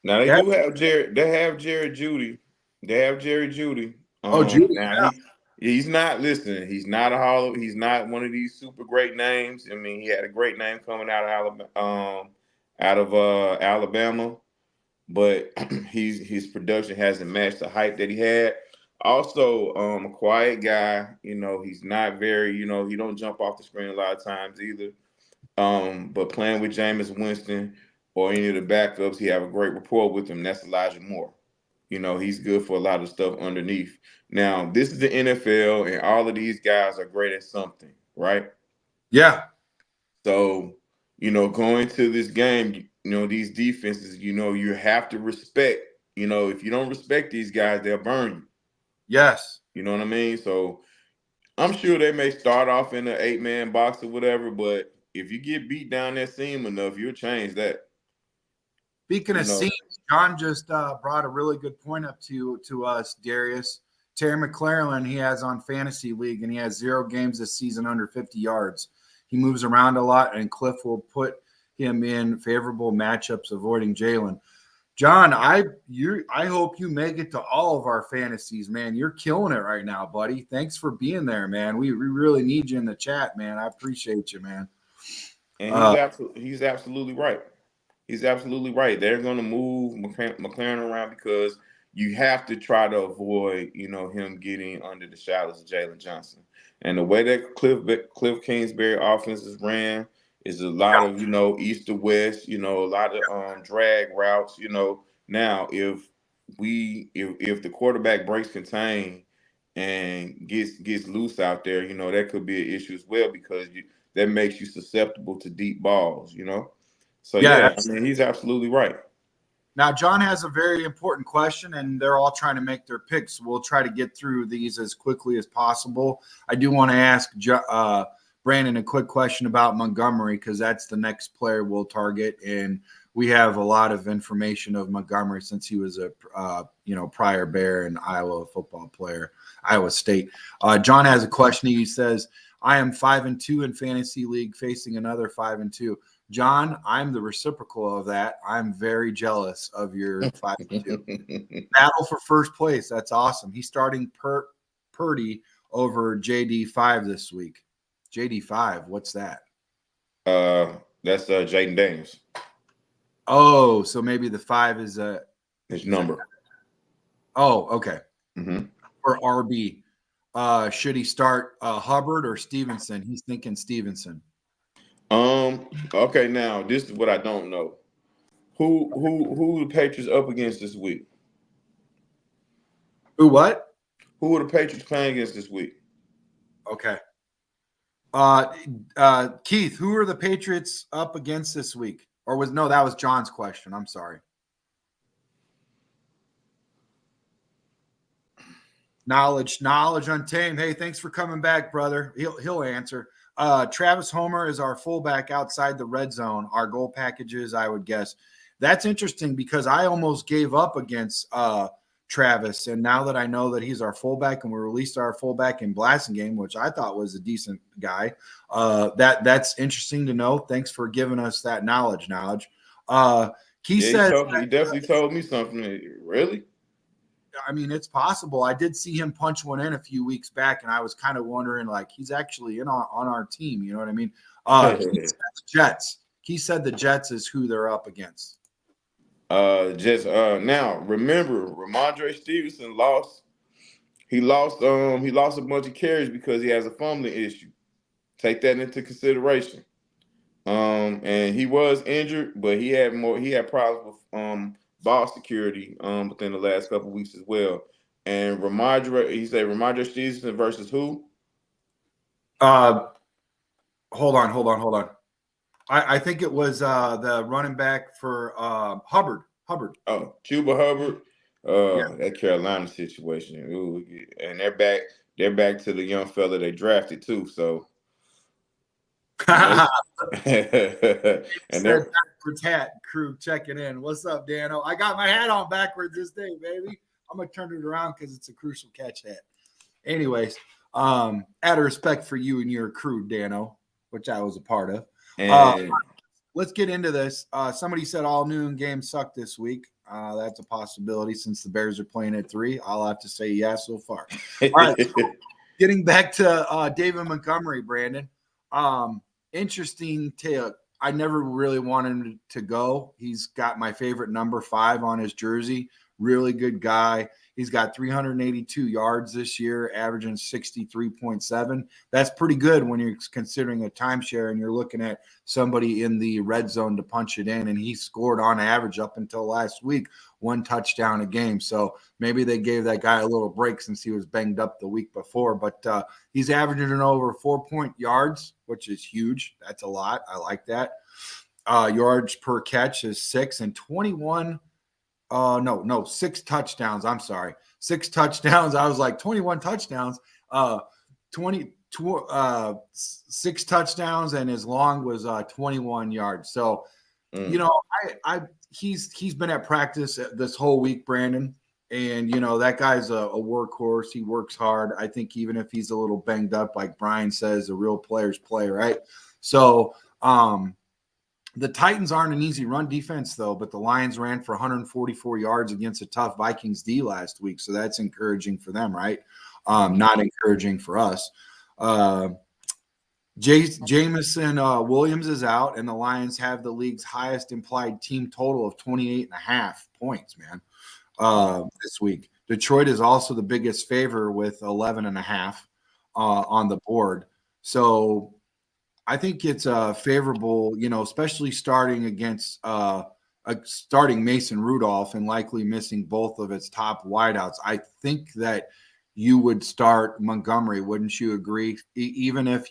Now they do have Jared. They have Jerry Judy. They have Jerry Judy. Judy. Now he's not. Listen, he's not a hollow. He's not one of these super great names. I mean, he had a great name coming out of Alabama, but his production hasn't matched the hype that he had. Also, a quiet guy. He's not very. He don't jump off the screen a lot of times either. But playing with Jameis Winston or any of the backups, he have a great rapport with him. That's Elijah Moore. He's good for a lot of stuff underneath. Now, this is the NFL, and all of these guys are great at something, right? Yeah. So, going to this game, these defenses, you have to respect. If you don't respect these guys, they'll burn you. Yes. You know what I mean? So I'm sure they may start off in an 8-man box or whatever, but if you get beat down that seam enough, you'll change that. Speaking You of know, scenes, John just brought a really good point up to us, Darius. Terry McLaren, he has on Fantasy League, and he has 0 games this season under 50 yards. He moves around a lot, and Cliff will put him in favorable matchups, avoiding Jalen. John, I hope you make it to all of our fantasies, man. You're killing it right now, buddy. Thanks for being there, man. We really need you in the chat, man. I appreciate you, man. and he's absolutely right. He's absolutely right. They're going to move McLaren around because you have to try to avoid, him getting under the shadows of Jalen Johnson. And the way that Cliff Kingsbury offenses ran is a lot of, east to west, a lot of drag routes. Now if the quarterback breaks contain and gets loose out there, that could be an issue as well because that makes you susceptible to deep balls. So Yeah. yeah, I mean he's absolutely right. Now, John has a very important question, and they're all trying to make their picks. We'll try to get through these as quickly as possible. I do want to ask Brandon a quick question about Montgomery because that's the next player we'll target, and we have a lot of information of Montgomery since he was a prior Bear and Iowa football player, Iowa State. John has a question. He says, "I am 5-2 in fantasy league, facing another 5-2." John, I'm the reciprocal of that. I'm very jealous of your 5-2 battle for first place. That's awesome. He's starting Purdy over JD5 this week. JD5, what's that? That's Jaden Daniels. Oh, so maybe the 5 is his number. Oh, okay. Mm-hmm. For RB, should he start Hubbard or Stevenson? He's thinking Stevenson. Okay, now this is what I don't know. Who the Patriots up against this week? Who what? Who are the Patriots playing against this week? Okay. Keith, who are the Patriots up against this week? Or that was John's question. I'm sorry. Knowledge Untamed. Hey, thanks for coming back, brother. He'll answer. Travis Homer is our fullback outside the red zone. Our goal packages, I would guess. That's interesting because I almost gave up against Travis, and now that I know that he's our fullback and we released our fullback in Blasingame, which I thought was a decent guy, that's interesting to know. Thanks for giving us that knowledge. He definitely told me something. Really? I mean, it's possible. I did see him punch one in a few weeks back, and I was kind of wondering, like, he's actually on our team. You know what I mean? Jets. He said the Jets is who they're up against. Jets. Now remember, Ramondre Stevenson lost. He lost a bunch of carries because he has a fumbling issue. Take that into consideration. And he was injured, but he had problems with ball security within the last couple of weeks as well. And Ramondre Stevenson versus who? Hold on. I think it was the running back for Hubbard. Oh, Cuba Hubbard. Yeah. That Carolina situation. Ooh, and they're back to the young fella they drafted too. So and they're crew checking in. What's up, Dano? I got my hat on backwards this day, baby. I'm gonna turn it around because it's a crucial catch hat. Anyways, out of respect for you and your crew, Dano, which I was a part of. Let's get into this. Somebody said all noon games suck this week. That's a possibility since the Bears are playing at 3. I'll have to say yes so far. All right, so getting back to David Montgomery, Brandon. Interesting take. I never really wanted him to go. He's got my favorite number 5 on his jersey. Really good guy. He's got 382 yards this year, averaging 63.7. That's pretty good when you're considering a timeshare and you're looking at somebody in the red zone to punch it in. And he scored on average up until last week 1 touchdown a game. So maybe they gave that guy a little break since he was banged up the week before. But he's averaging over 4 yards, which is huge. That's a lot. I like that. Yards per catch is 6 and 21. 6 touchdowns. I'm sorry. 6 touchdowns. I was like 21 touchdowns. 6 touchdowns, and his long was 21 yards. So, he's been at practice this whole week, Brandon. And, that guy's a workhorse. He works hard. I think even if he's a little banged up, like Brian says, a real player's play, right? So the Titans aren't an easy run defense, though, but the Lions ran for 144 yards against a tough Vikings D last week. So that's encouraging for them, right? Not encouraging for us. Jameson Williams is out, and the Lions have the league's highest implied team total of 28.5 points, man, this week. Detroit is also the biggest favor with 11.5 on the board. So I think it's favorable, especially starting against starting Mason Rudolph and likely missing both of its top wideouts. I think that you would start Montgomery, wouldn't you agree? Even if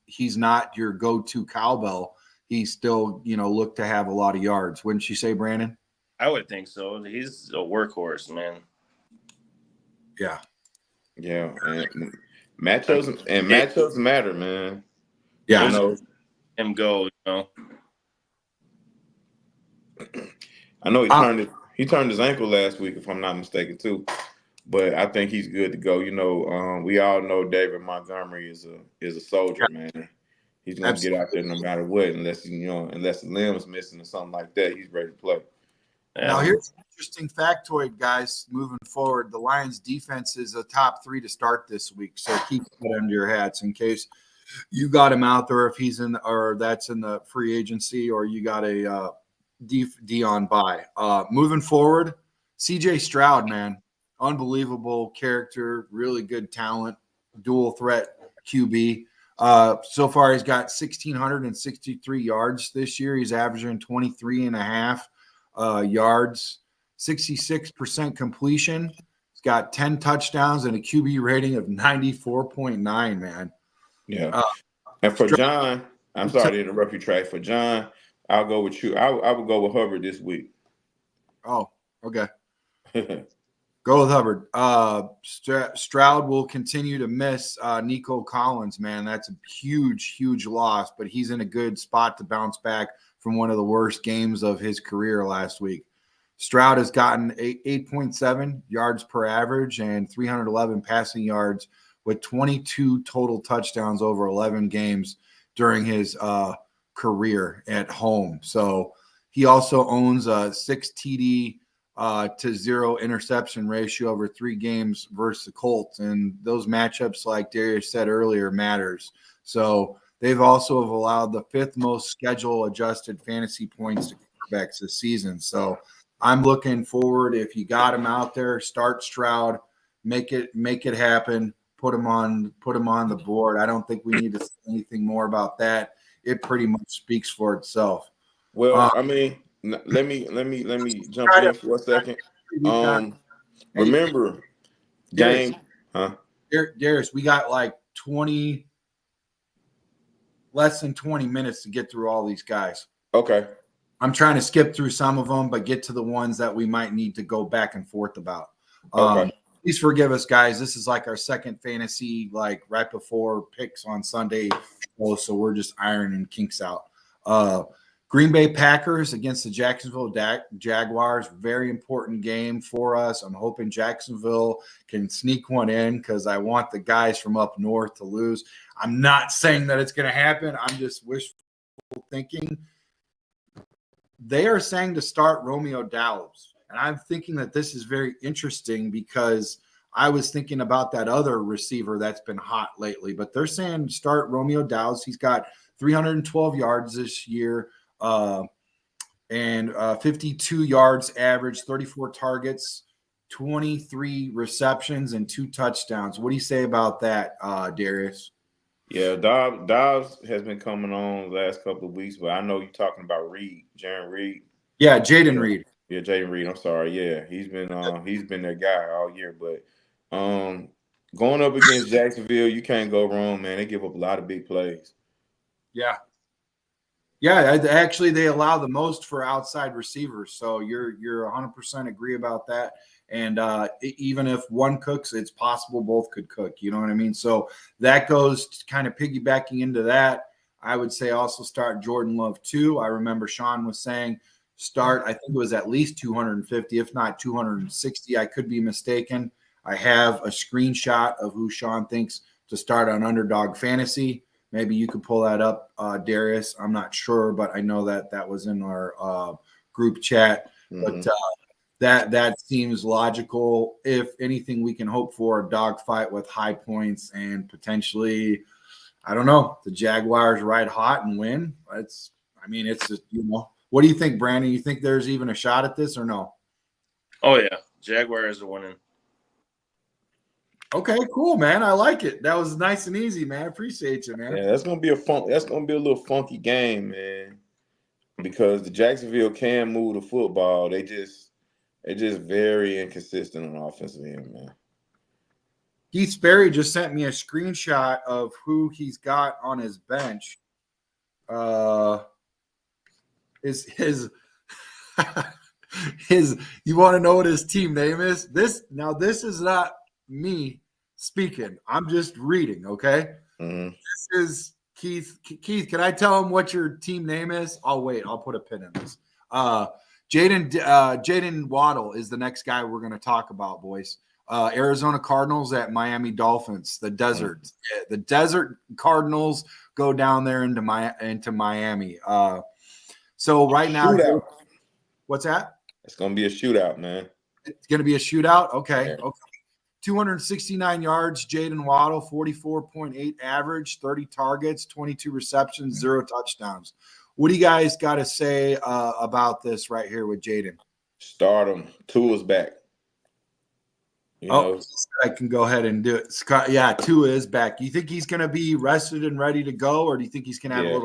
he's not your go-to cowbell, he still, look to have a lot of yards. Wouldn't you say, Brandon? I would think so. He's a workhorse, man. Yeah. Yeah. And matchups matter, man. Yeah. Him go, I know he turned his ankle last week, if I'm not mistaken, too. But I think he's good to go. We all know David Montgomery is a soldier, man. He's gonna get out there no matter what, unless the limb's missing or something like that. He's ready to play. Now, here's an interesting factoid, guys. Moving forward, the Lions' defense is a top 3 to start this week. So keep that under your hats in case you got him out there, if he's or that's in the free agency, or you got a Dion buy. Moving forward, CJ Stroud, man. Unbelievable character, really good talent, dual threat QB. So far, he's got 1,663 yards this year. He's averaging 23.5 yards, 66% completion. He's got 10 touchdowns and a QB rating of 94.9, man. Yeah. And for John, I'm sorry to interrupt you, Trey. For John, I'll go with you. I would go with Hubbard this week. Oh, okay. Go with Hubbard. Stroud will continue to miss Nico Collins, man. That's a huge, huge loss, but he's in a good spot to bounce back from one of the worst games of his career last week. Stroud has gotten 8.7 yards per average and 311 passing yards with 22 total touchdowns over 11 games during his career at home. So he also owns a 6 TD to 0 interception ratio over 3 games versus the Colts. And those matchups, like Darius said earlier, matters. So they've also have allowed the 5th most schedule adjusted fantasy points to quarterbacks this season. So I'm looking forward. If you got him out there, start Stroud, make it happen. Put him on the board. I don't think we need to say anything more about that. It pretty much speaks for itself. Well, let me jump in for a second. Remember, Darius, game, huh? Darius, we got like less than 20 minutes to get through all these guys. Okay. I'm trying to skip through some of them, but get to the ones that we might need to go back and forth about. Okay. Please forgive us, guys. This is like our second fantasy, like right before picks on Sunday. So we're just ironing kinks out. Green Bay Packers against the Jacksonville Jaguars. Very important game for us. I'm hoping Jacksonville can sneak one in because I want the guys from up north to lose. I'm not saying that it's going to happen. I'm just wishful thinking. They are saying to start Romeo Doubs. And I'm thinking that this is very interesting because I was thinking about that other receiver that's been hot lately. But they're saying start Romeo Doubs. He's got 312 yards this year and 52 yards average, 34 targets, 23 receptions, and 2 touchdowns. What do you say about that, Darius? Yeah, Dobbs has been coming on the last couple of weeks, but I know you're talking about Jaron Reed. Yeah, Jaden Reed. Yeah, Jaden Reed. I'm sorry. Yeah, he's been their guy all year. But going up against Jacksonville, you can't go wrong, man. They give up a lot of big plays. Yeah. Yeah, actually, they allow the most for outside receivers. So you're 100% agree about that. And even if one cooks, it's possible both could cook. You know what I mean? So that goes kind of piggybacking into that. I would say also start Jordan Love too. I remember Sean was saying start. I think it was at least 250, if not 260. I could be mistaken. I have a screenshot of who Sean thinks to start on Underdog Fantasy. Maybe you could pull that up, Darius. I'm not sure, but I know that was in our group chat. Mm-hmm. But that seems logical. If anything, we can hope for a dogfight with high points and potentially, I don't know, the Jaguars ride hot and win. It's just, what do you think, Brandon? You think there's even a shot at this or no? Oh yeah, Jaguars are winning. Okay, cool, man. I like it. That was nice and easy, man. Appreciate you, man. Yeah, that's gonna be a little funky game, man. Because the Jacksonville can move the football. They're just very inconsistent on the offensive end, man. Keith Sperry just sent me a screenshot of who he's got on his bench. His you want to know what his team name is? This is not me speaking. I'm just reading, okay? Mm-hmm. This is Keith. Keith, can I tell him what your team name is? I'll wait. I'll put a pin in this. Jaden Waddle is the next guy we're going to talk about, boys. Arizona Cardinals at Miami Dolphins. The desert. Mm-hmm. The desert Cardinals go down there into Miami. So right now, shootout. What's that? It's going to be a shootout, man. It's going to be a shootout? Okay. Yeah. Okay. 269 yards, Jaden Waddle, 44.8 average, 30 targets, 22 receptions, 0 touchdowns. What do you guys got to say about this right here with Jaden? Start him. Tua's back. I can go ahead and do it. Scott, yeah, Tua is back. You think he's going to be rested and ready to go, or do you think he's going to have a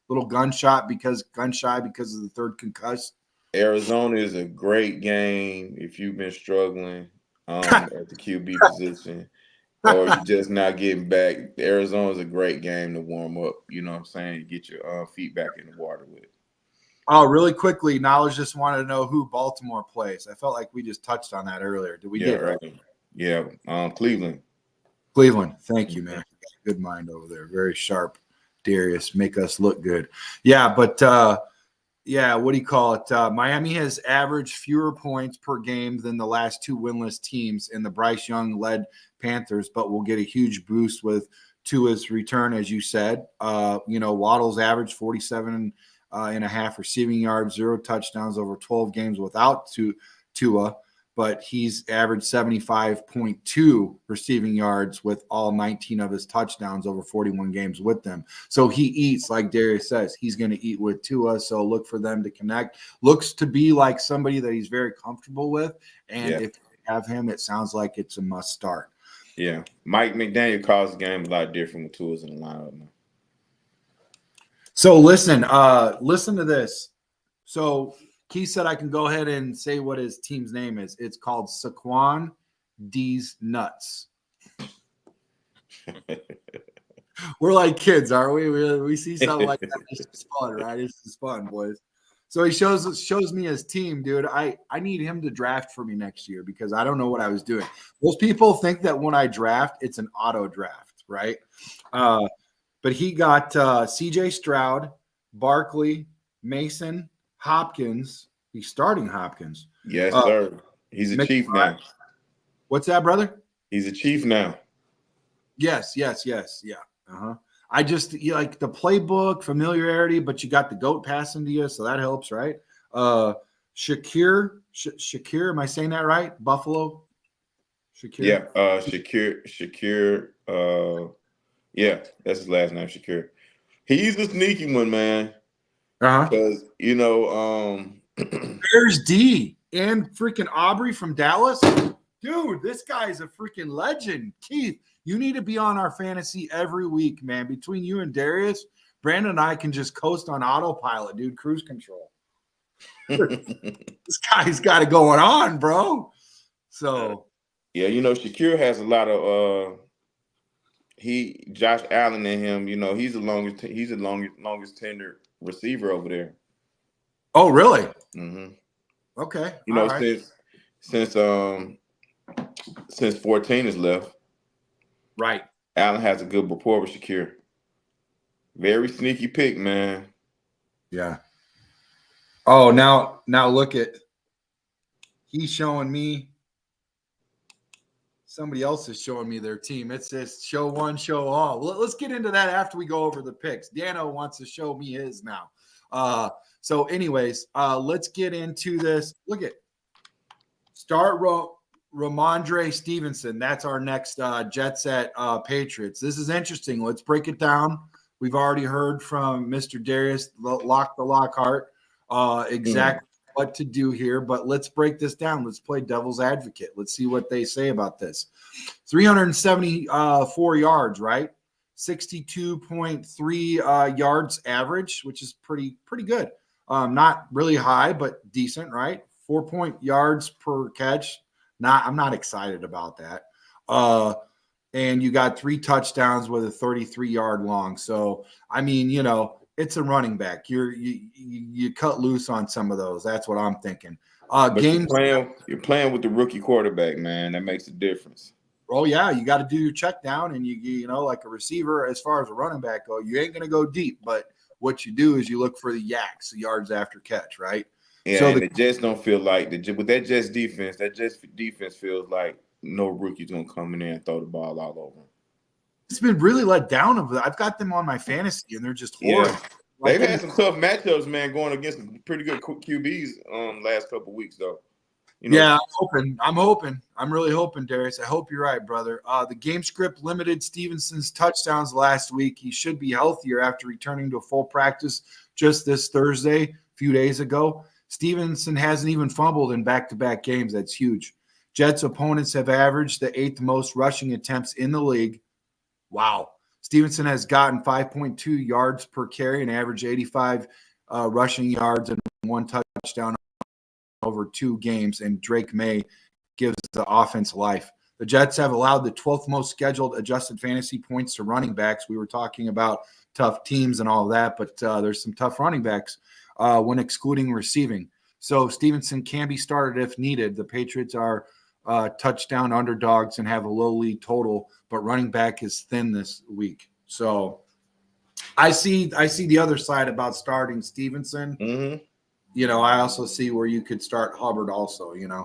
little gunshot because of the third concuss? Arizona is a great game if you've been struggling at the QB position, or you're just not getting back. Arizona is a great game to warm up. You know what I'm saying? Get your feet back in the water with. Oh, really quickly, Knowledge just wanted to know who Baltimore plays. I felt like we just touched on that earlier. Did we get right? Yeah, Cleveland. Cleveland. Thank you, man. Good mind over there. Very sharp, Darius. Make us look good. Yeah, but what do you call it? Miami has averaged fewer points per game than the last two winless teams in the Bryce Young-led Panthers, but will get a huge boost with Tua's return, as you said. Waddle's averaged 47 and a half receiving yards, 0 touchdowns over 12 games without Tua, but he's averaged 75.2 receiving yards with all 19 of his touchdowns over 41 games with them. So he eats, like Darius says, he's going to eat with Tua. So look for them to connect. Looks to be like somebody that he's very comfortable with. And if you have him, it sounds like it's a must start. Yeah. Mike McDaniel calls the game a lot different with Tua's in the lineup now. So listen to this. So Keith said I can go ahead and say what his team's name is. It's called Saquon D's Nuts. We're like kids, aren't we? We see something like that. It's just fun, right? It's just fun, boys. So he shows me his team, dude. I need him to draft for me next year because I don't know what I was doing. Most people think that when I draft, it's an auto draft, right? But he got CJ Stroud, Barkley, Mason, Hopkins. He's starting Hopkins. Yes, sir. He's a Chief now. What's that, brother? He's a Chief now. Yes. Yeah. I just like the playbook, familiarity, but you got the GOAT passing to you, so that helps, right? Shakir, am I saying that right? Buffalo? Shakir? Yeah, Shakir. Yeah, that's his last name, Shakir. He's a sneaky one, man. Because, Bears D and freaking Aubrey from Dallas. Dude, this guy's a freaking legend. Keith, you need to be on our fantasy every week, man. Between you and Darius, Brandon and I can just coast on autopilot, dude. Cruise control. This guy's got it going on, bro. So, yeah, Shakir has a lot of Josh Allen and him. He's the longest tenured receiver over there. Oh, really? Mm-hmm. Okay. Since 14 is left. Right. Allen has a good rapport with Shakir. Very sneaky pick, man. Yeah. Oh, now look at he's showing me. Somebody else is showing me their team. It says show one, show all. Let's get into that after we go over the picks. Dano wants to show me his now. So anyways, let's get into this. Look at start Ramondre Stevenson. That's our next Jets at Patriots. This is interesting. Let's break it down. We've already heard from Mr. Darius Lockhart exactly what to do here, but let's break this down. Let's play devil's advocate. Let's see what they say about this. 374 yards, right? 62.3 yards average, which is pretty good. Not really high, but decent, right? 4 yards per catch. I'm not excited about that. And you got 3 touchdowns with a 33-yard long. So, I mean, it's a running back. You cut loose on some of those. That's what I'm thinking. But Games. you're playing with the rookie quarterback, man. That makes a difference. Oh yeah, you got to do your check down, and you like a receiver. As far as a running back go, you ain't gonna go deep, but what you do is you look for the yaks, the yards after catch, right? Yeah, so and the Jets don't feel like with that Jets defense. That Jets defense feels like no rookie's gonna come in there and throw the ball all over them. It's been really let down. I've got them on my fantasy, and they're just horrible. Yeah. They've had some tough matchups, man, going against some pretty good QBs last couple of weeks, though. Yeah, I'm hoping. I'm really hoping, Darius. I hope you're right, brother. The game script limited Stevenson's touchdowns last week. He should be healthier after returning to a full practice just this Thursday, a few days ago. Stevenson hasn't even fumbled in back-to-back games. That's huge. Jets opponents have averaged the 8th most rushing attempts in the league. Wow. Stevenson has gotten 5.2 yards per carry and average 85 rushing yards and 1 touchdown over 2 games, and Drake May gives the offense life. The Jets have allowed the 12th most scheduled adjusted fantasy points to running backs. We were talking about tough teams and all of that, but there's some tough running backs when excluding receiving. So Stevenson can be started if needed. The Patriots are touchdown underdogs and have a low lead total, but running back is thin this week. So I see the other side about starting Stevenson. Mm-hmm. I also see where you could start Hubbard also, Yeah,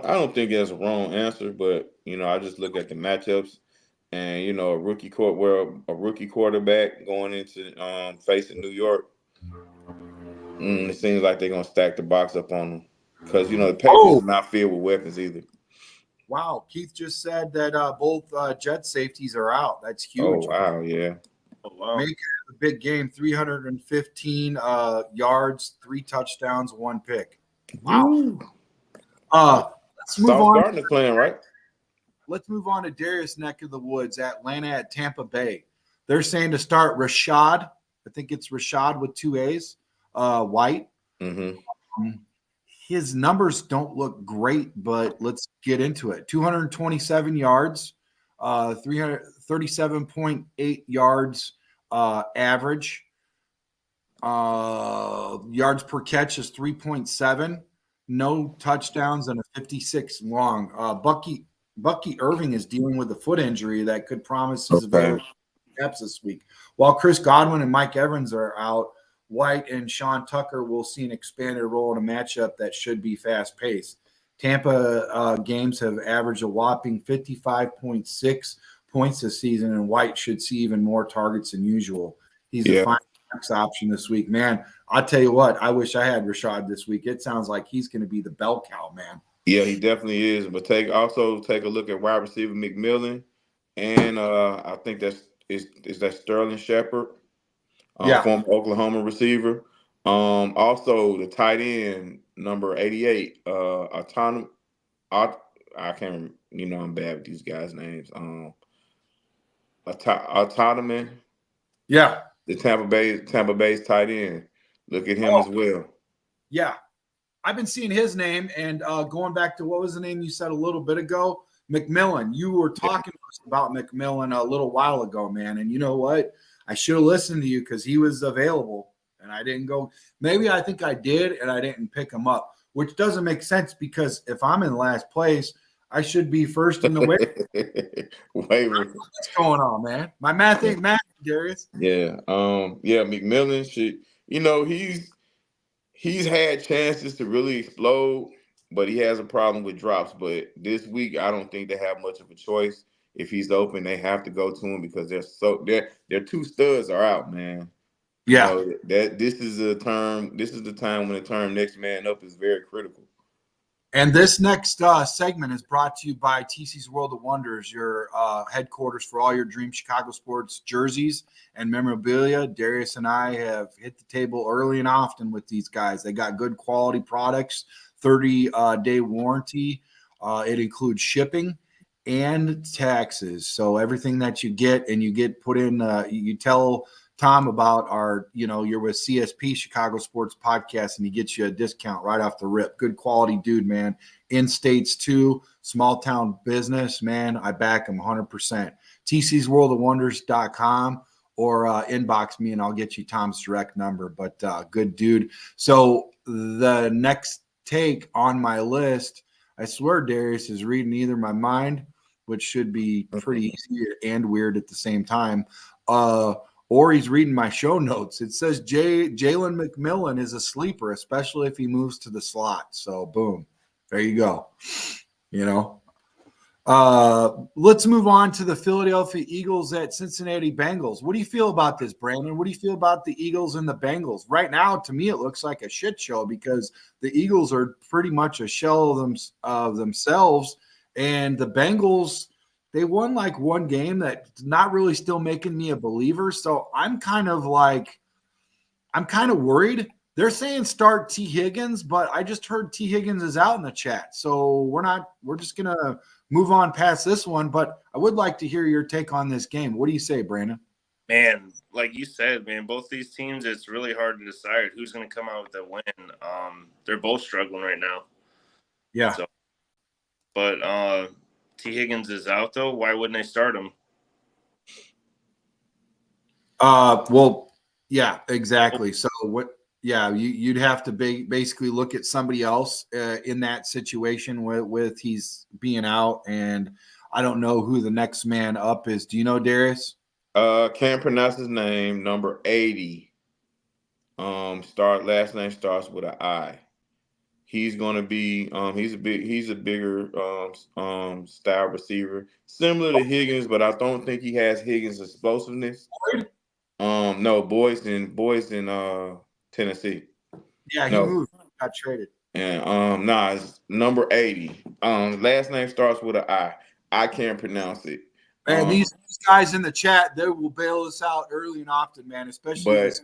I don't think that's a wrong answer, but I just look at the matchups and a rookie quarterback going into facing New York. It seems like they're gonna stack the box up on them because the Patriots are not filled with weapons either. Wow, Keith just said that both Jet safeties are out. That's huge. Oh wow, yeah. Oh, wow. Make it a big game. 315 yards, 3 touchdowns, 1 pick. Wow. Let's move on. Gardner playing, right? Let's move on to Darius' neck of the woods, Atlanta at Tampa Bay. They're saying to start Rashad. I think it's Rashad with 2 A's. White. Mm-hmm. His numbers don't look great, but let's get into it. 227 yards, 337.8 yards average. Yards per catch is 3.7. No touchdowns and a 56 long. Bucky Irving is dealing with a foot injury that could promise his available reps this week. While Chris Godwin and Mike Evans are out, White and Sean Tucker will see an expanded role in a matchup that should be fast-paced. Tampa games have averaged a whopping 55.6 points this season, and White should see even more targets than usual. He's a fine option this week. Man, I'll tell you what, I wish I had Rashad this week. It sounds like he's going to be the bell cow, man. Yeah, he definitely is. But take a look at wide receiver McMillan, and I think that Sterling Shepard. Former Oklahoma receiver. Also the tight end number 88. I can't. I'm bad with these guys' names. Autonomy. Yeah. The Tampa Bay's tight end. Look at him as well. Yeah, I've been seeing his name, and going back to what was the name you said a little bit ago, McMillan. You were talking to us about McMillan a little while ago, man. And you know what? I should have listened to you because he was available and I didn't go. Maybe I think I did and I didn't pick him up, which doesn't make sense because if I'm in last place, I should be first in the waiver. What's going on, man? My math ain't math, Darius. Yeah. McMillan should, He's had chances to really explode, but he has a problem with drops. But this week, I don't think they have much of a choice. If he's open, they have to go to him because their two studs are out, man. You Yeah. know that this is a term. This is the time when the term "next man up" is very critical. And this next segment is brought to you by TC's World of Wonders, your headquarters for all your dream Chicago sports jerseys and memorabilia. Darius and I have hit the table early and often with these guys. They got good quality products, 30-day warranty. It includes shipping and taxes. So everything that you get and you get put in, you tell Tom about you're with CSP, Chicago Sports Podcast, and he gets you a discount right off the rip. Good quality dude, man. In states too, small town business, man. I back him 100%. TC'sWorldOfWonders.com or inbox me and I'll get you Tom's direct number. But good dude. So the next take on my list, I swear Darius is reading either my mind, which should be pretty easy and weird at the same time. Or he's reading my show notes. It says Jalen McMillan is a sleeper, especially if he moves to the slot. So, boom. There you go. Let's move on to the Philadelphia Eagles at Cincinnati Bengals. What do you feel about this, Brandon? What do you feel about the Eagles and the Bengals? Right now, to me, it looks like a shit show because the Eagles are pretty much a shell of themselves, and the Bengals – they won like one game that's not really still making me a believer. So I'm kind of worried. They're saying start T. Higgins, but I just heard T. Higgins is out in the chat. So we're just going to move on past this one. But I would like to hear your take on this game. What do you say, Brandon? Man, like you said, man, both these teams, it's really hard to decide who's going to come out with a win. They're both struggling right now. Yeah. So, but T. Higgins is out, though. Why wouldn't they start him? Well, yeah, exactly. So what? Yeah, you'd have to basically look at somebody else in that situation with he's being out, and I don't know who the next man up is. Do you know, Darius? Can't pronounce his name. Number 80. Last name starts with an I. He's gonna be he's a bigger style receiver, similar to Higgins, but I don't think he has Higgins' explosiveness. No, boys in Tennessee. Yeah, he No. moved, got traded. And it's number 80. Last name starts with an I. I can't pronounce it. Man, these guys in the chat, they will bail us out early and often, man, especially But this.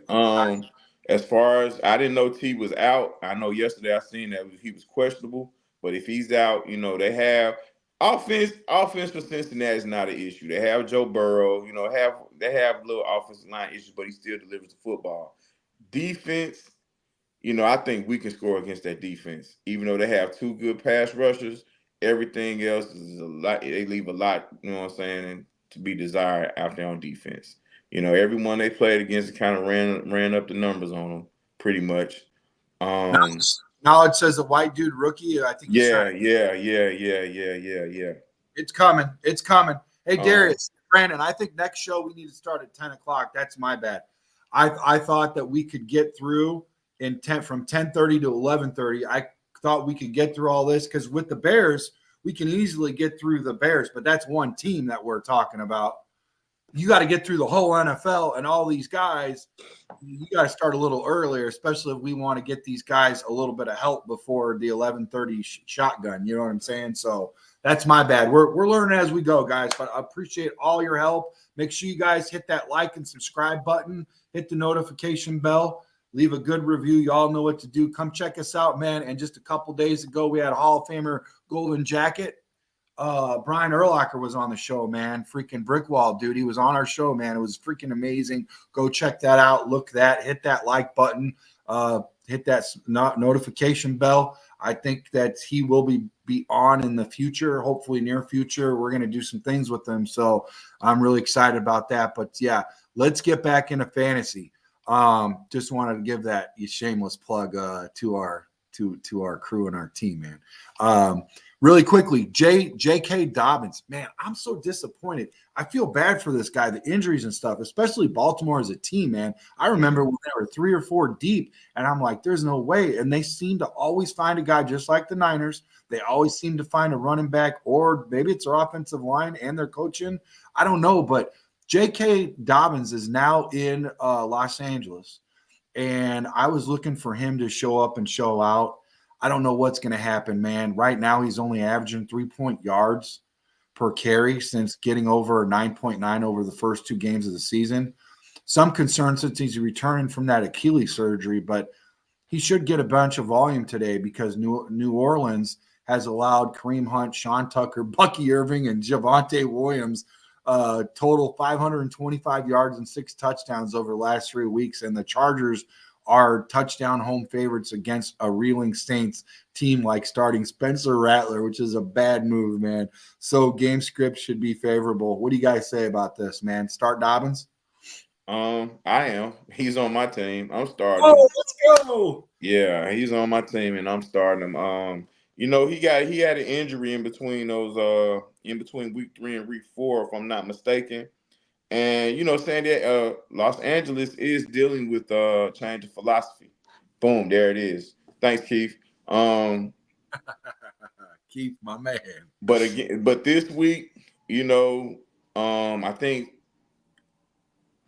as far as I didn't know T was out. I know yesterday I seen that he was questionable. But if he's out, they have offense. Offense for Cincinnati is not an issue. They have Joe Burrow. They have little offensive line issues, but he still delivers the football. Defense, I think we can score against that defense. Even though they have two good pass rushers, everything else is a lot. They leave a lot, what I'm saying, to be desired out there on defense. Everyone they played against kind of ran up the numbers on them pretty much. Now it says the white dude rookie. I think. Yeah. It's coming. It's coming. Hey, Darius, Brandon, I think next show we need to start at 10 o'clock. That's my bad. I thought that we could get through from 10:30 to 11:30. I thought we could get through all this because with the Bears, we can easily get through the Bears, but that's one team that we're talking about. You got to get through the whole NFL and all these guys. You got to start a little earlier, especially if we want to get these guys a little bit of help before the 11:30 shotgun. You know what I'm saying? So that's my bad. We're learning as we go, guys. But I appreciate all your help. Make sure you guys hit that like and subscribe button. Hit the notification bell. Leave a good review. Y'all know what to do. Come check us out, man. And just a couple days ago, we had a Hall of Famer Golden Jacket. Brian Urlacher was on the show, man. Freaking brick wall, dude. He was on our show, man. It was freaking amazing. Go check that out. Look that. Hit that like button. Hit that notification bell. I think that he will be on in the future, hopefully near future. We're going to do some things with him. So I'm really excited about that. But yeah, let's get back into fantasy. Just wanted to give that shameless plug to our crew and our team, man. Really quickly, J.K. Dobbins, man, I'm so disappointed. I feel bad for this guy, the injuries and stuff, especially Baltimore as a team, man. I remember when they were 3 or 4 deep, and I'm like, there's no way. And they seem to always find a guy just like the Niners. They always seem to find a running back, or maybe it's their offensive line and their coaching. I don't know, but J.K. Dobbins is now in Los Angeles, and I was looking for him to show up and show out. I don't know what's going to happen, man. Right now, he's only averaging 3 yards per carry since getting over 9.9 over the first 2 games of the season. Some concern since he's returning from that Achilles surgery, but he should get a bunch of volume today because New Orleans has allowed Kareem Hunt, Sean Tucker, Bucky Irving, and Javonte Williams total 525 yards and 6 touchdowns over the last 3 weeks. And the Chargers are touchdown home favorites against a reeling Saints team like starting Spencer Rattler, which is a bad move, man. So game script should be favorable. What do you guys say about this, man? Start Dobbins? I am. He's on my team. I'm starting him. Oh, let's go. Yeah, he's on my team and I'm starting him. He had an injury in between week 3 and week 4, if I'm not mistaken. And saying that Los Angeles is dealing with change of philosophy. Boom, there it is. Thanks, Keith. Keith, my man. But this week, I think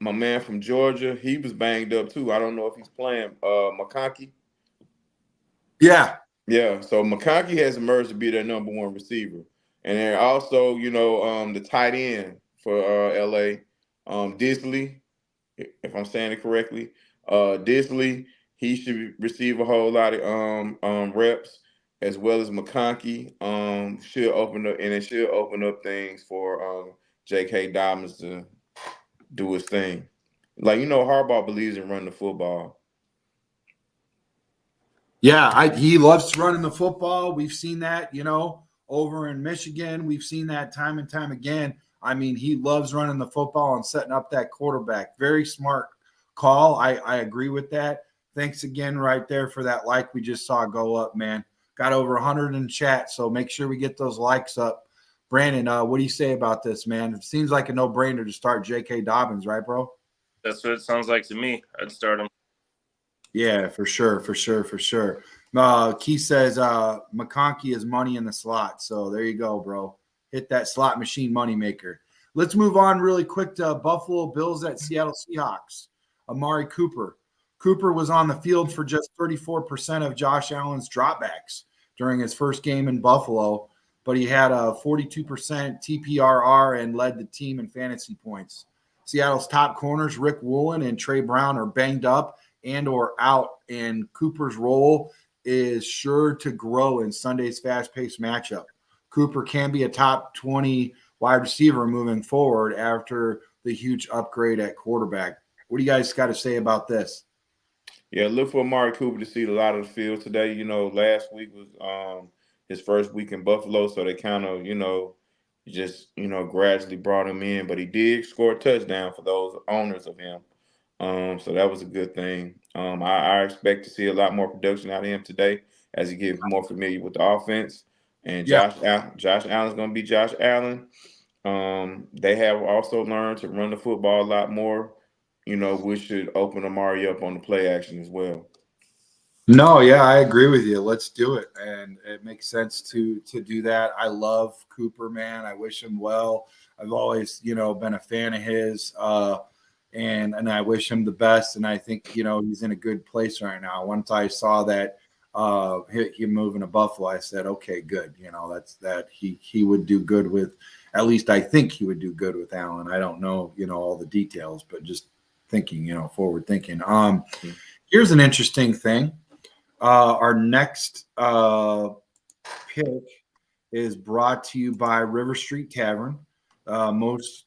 my man from Georgia, he was banged up too. I don't know if he's playing McConkey. Yeah. Yeah, so McConkey has emerged to be their number 1 receiver. And then also, the tight end for LA, Disley, if I'm saying it correctly. Disley, he should receive a whole lot of reps, as well as McConkey. Should open up, and it should open up things for J.K. Dobbins to do his thing. Like, Harbaugh believes in running the football. Yeah, he loves running the football. We've seen that, over in Michigan. We've seen that time and time again. I mean, he loves running the football and setting up that quarterback. Very smart call. I agree with that. Thanks again right there for that like we just saw go up, man. Got over 100 in chat, so make sure we get those likes up. Brandon, what do you say about this, man? It seems like a no-brainer to start J.K. Dobbins, right, bro? That's what it sounds like to me. I'd start him. Yeah, for sure. Keith says McConkey is money in the slot. So there you go, bro. Hit that slot machine moneymaker. Let's move on really quick to Buffalo Bills at Seattle Seahawks. Amari Cooper. Cooper was on the field for just 34% of Josh Allen's dropbacks during his first game in Buffalo, but he had a 42% TPRR and led the team in fantasy points. Seattle's top corners, Rick Woolen and Trey Brown, are banged up and or out, and Cooper's role is sure to grow in Sunday's fast-paced matchup. Cooper can be a top 20 wide receiver moving forward after the huge upgrade at quarterback. What do you guys got to say about this? Yeah, look for Amari Cooper to see a lot of the field today. Last week was his first week in Buffalo, so they kind of, just gradually brought him in, but he did score a touchdown for those owners of him. So that was a good thing. I expect to see a lot more production out of him today as he gets more familiar with the offense. And Josh Allen's going to be Josh Allen. They have also learned to run the football a lot more, which should open Amari up on the play action as well. No, yeah, I agree with you. Let's do it. And it makes sense to do that. I love Cooper, man. I wish him well. I've always, been a fan of his. And I wish him the best. And I think, he's in a good place right now. Once I saw that him moving to Buffalo, I said, okay, good. That's that he would do good with, at least I think he would do good with Allen. I don't know, all the details, but just thinking, forward thinking. Here's an interesting thing. Our next pick is brought to you by River Street Tavern. Chicago's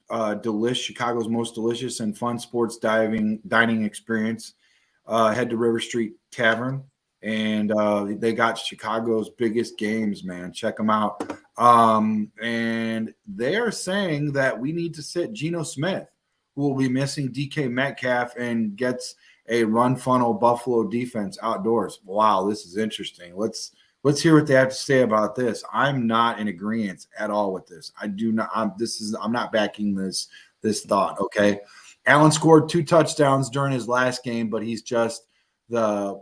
most delicious and fun sports dining experience. Head to River Street Tavern, and they got Chicago's biggest games, man. Check them out. And they are saying that we need to sit Geno Smith, who will be missing DK Metcalf and gets a run funnel Buffalo defense outdoors. Wow, this is interesting. Let's Let's hear what they have to say about this. I'm not in agreement at all with this. I do not. I'm not backing this thought. Okay, Allen scored 2 touchdowns during his last game, but he's just the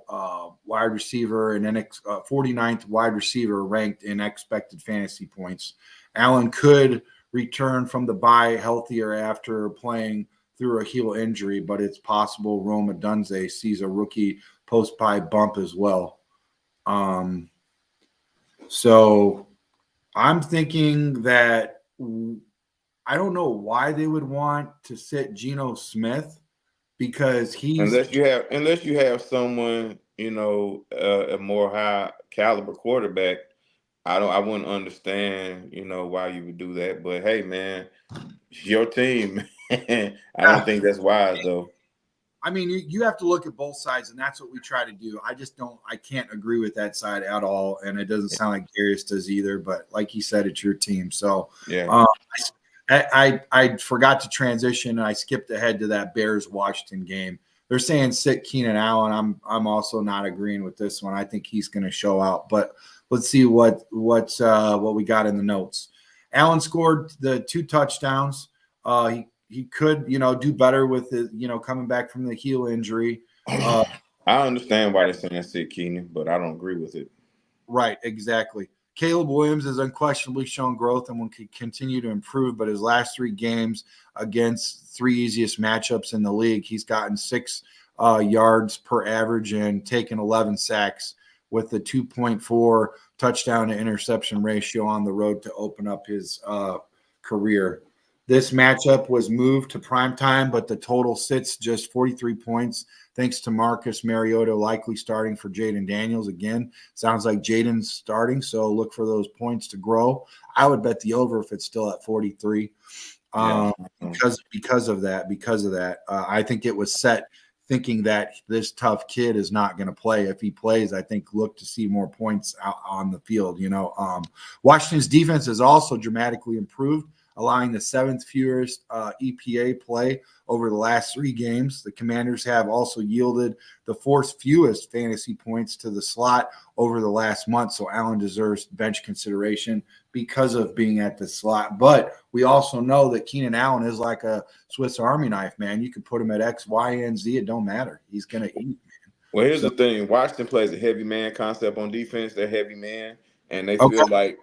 wide receiver and 49th wide receiver ranked in expected fantasy points. Allen could return from the bye healthier after playing through a heel injury, but it's possible Rome Odunze sees a rookie post-bye bump as well. So I'm thinking that I don't know why they would want to sit Geno Smith because unless you have someone, a more high caliber quarterback. I wouldn't understand, why you would do that. But hey, man, it's your team. I don't think that's wise though. I mean, you have to look at both sides, and that's what we try to do. I can't agree with that side at all, and it doesn't sound like Darius does either. But like you said, it's your team, so Yeah. I forgot to transition, and I skipped ahead to that Bears Washington game. They're saying sit Keenan Allen. I'm also not agreeing with this one. I think he's going to show out, but let's see what we got in the notes. Allen scored the 2 touchdowns. He could, do better with it, coming back from the heel injury. I understand why they're saying sit Keenan, but I don't agree with it. Right, exactly. Caleb Williams has unquestionably shown growth and will continue to improve, but his last 3 games against 3 easiest matchups in the league, he's gotten 6 yards per average and taken 11 sacks with the 2.4 touchdown to interception ratio on the road to open up his career. This matchup was moved to primetime, but the total sits just 43 points, thanks to Marcus Mariota likely starting for Jaden Daniels again. Sounds like Jaden's starting, so look for those points to grow. I would bet the over if it's still at 43 because of that. I think it was set thinking that this tough kid is not going to play. If he plays, I think look to see more points out on the field. Washington's defense has also dramatically improved, allowing the 7th fewest EPA play over the last 3 games. The Commanders have also yielded the 4th fewest fantasy points to the slot over the last month, so Allen deserves bench consideration because of being at the slot. But we also know that Keenan Allen is like a Swiss Army knife, man. You can put him at X, Y, and Z. It don't matter. He's going to eat, man. Well, here's the thing. Washington plays a heavy man concept on defense. They're heavy man, and they Okay.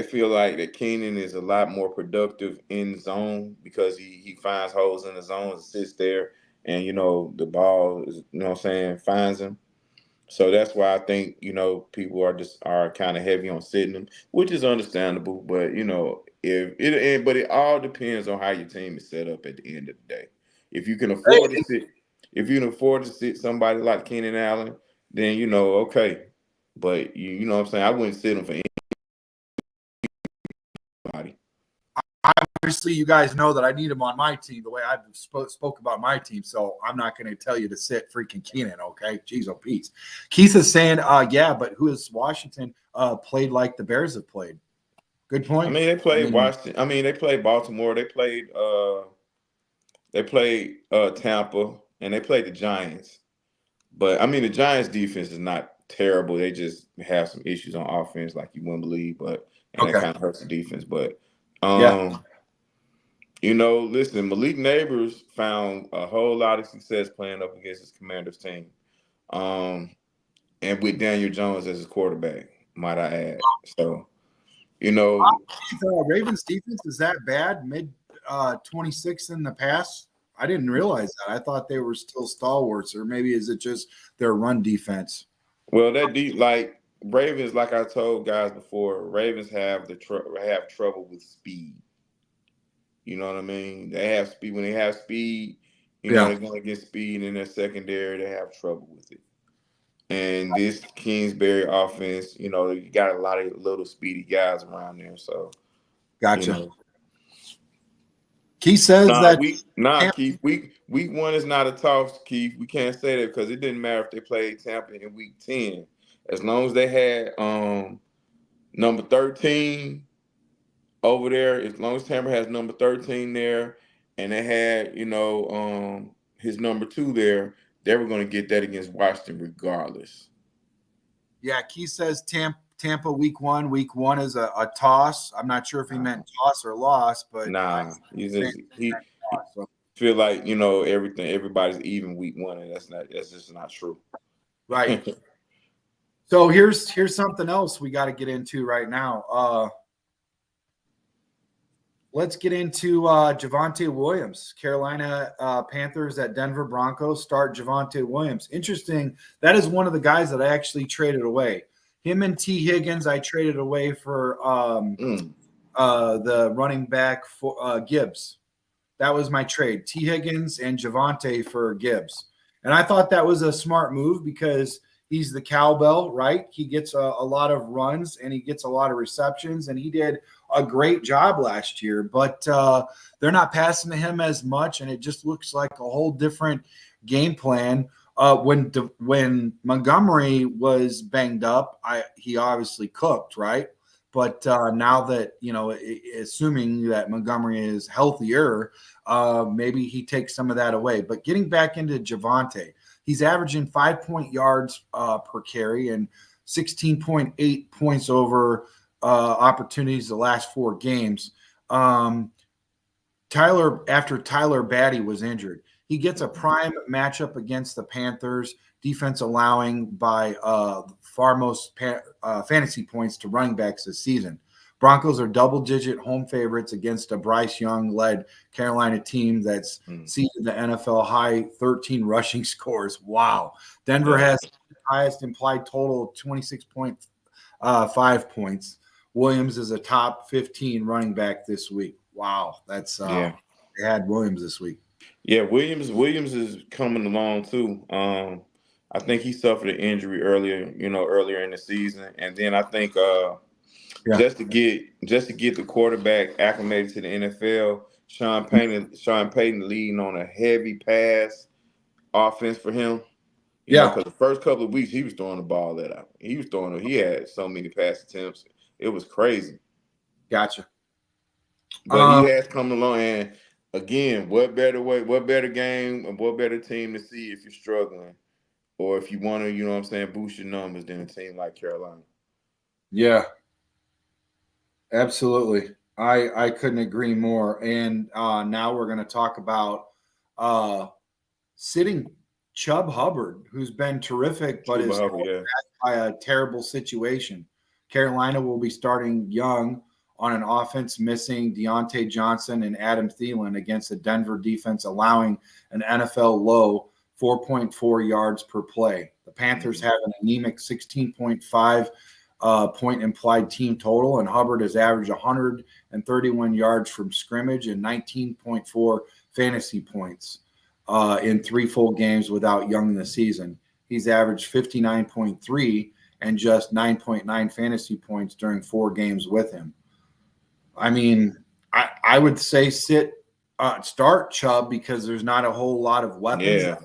feel like that Keenan is a lot more productive in zone because he finds holes in the zone and sits there, and the ball is, what I'm saying, finds him. So that's why I think people are kind of heavy on sitting him, which is understandable. But but it all depends on how your team is set up at the end of the day. If you can afford to sit, if you can afford to sit somebody like Keenan Allen, then okay. But you know what I'm saying, I wouldn't sit him for anybody. Obviously, you guys know that I need him on my team the way I spoke about my team, so I'm not going to tell you to sit freaking Keenan, okay? Jeez, oh, Pete. Keith is saying, yeah, but who has Washington played like the Bears have played? Good point. I mean, they played Washington. I mean, they played Baltimore. They played Tampa, and they played the Giants. But I mean, the Giants' defense is not terrible. They just have some issues on offense, like you wouldn't believe. And that kind of hurts the defense. But yeah, listen, Malik Neighbors found a whole lot of success playing up against his Commanders team, and with Daniel Jones as his quarterback, might I add. So, Ravens defense is that bad? Mid 26th in the pass. I didn't realize that. I thought they were still stalwarts, or maybe is it just their run defense? Well, like Ravens, like I told guys before, Ravens have have trouble with speed. You know what I mean? They have speed. When they have speed, they're going to get speed in their secondary. They have trouble with it. And this Kingsbury offense, you got a lot of little speedy guys around there. So, Gotcha. Keith says Keith. Week 1 is not a toss, Keith. We can't say that because it didn't matter if they played Tampa in week 10. As long as they had number 13 over there, as long as Tampa has number 13 there, and they had, his number 2 there, they were going to get that against Washington regardless. Yeah, Keith says Tampa week one. Week one is a toss. I'm not sure if he meant toss or loss, but Nah, he toss, so. feel like everybody's even week one, and that's just not true. Right. So here's something else we got to get into right now. Let's get into Javonte Williams. Carolina Panthers at Denver Broncos start Javonte Williams. Interesting. That is one of the guys that I actually traded away. Him and T. Higgins, I traded away for the running back for Gibbs. That was my trade. T. Higgins and Javonte for Gibbs. And I thought that was a smart move because he's the cowbell, right? He gets a lot of runs and he gets a lot of receptions, and he did a great job last year. But they're not passing to him as much, and it just looks like a whole different game plan. When Montgomery was banged up, he obviously cooked, right? But now that, assuming that Montgomery is healthier, maybe he takes some of that away. But getting back into Javonte, he's averaging 5 yards per carry and 16.8 points over opportunities the last 4 games. After Tyler Batty was injured, he gets a prime matchup against the Panthers, defense allowing by far most fantasy points to running backs this season. Broncos are double-digit home favorites against a Bryce Young-led Carolina team that's seeded the NFL high 13 rushing scores. Wow. Denver has the highest implied total of 26.5 points. Williams is a top 15 running back this week. Wow. That's they had Williams this week. Yeah, Williams is coming along too. I think he suffered an injury earlier in the season, and then I think just to get the quarterback acclimated to the NFL, Sean Payton leading on a heavy pass offense for him. Because the first couple of weeks he was throwing the ball out. He had so many pass attempts, it was crazy. Gotcha. But he has come along, and again, what better game, and what better team to see if you're struggling, or if you want to, boost your numbers than a team like Carolina. Yeah, absolutely. I couldn't agree more. And now we're going to talk about sitting Chubb Hubbard, who's been terrific, but is by a terrible situation. Carolina will be starting Young on an offense missing Deontay Johnson and Adam Thielen against the Denver defense, allowing an NFL low 4.4 yards per play. The Panthers have an anemic 16.5 point implied team total, and Hubbard has averaged 131 yards from scrimmage and 19.4 fantasy points in 3 full games without Young this season. He's averaged 59.3 and just 9.9 fantasy points during 4 games with him. I mean, I would say start Chubb because there's not a whole lot of weapons. Yeah.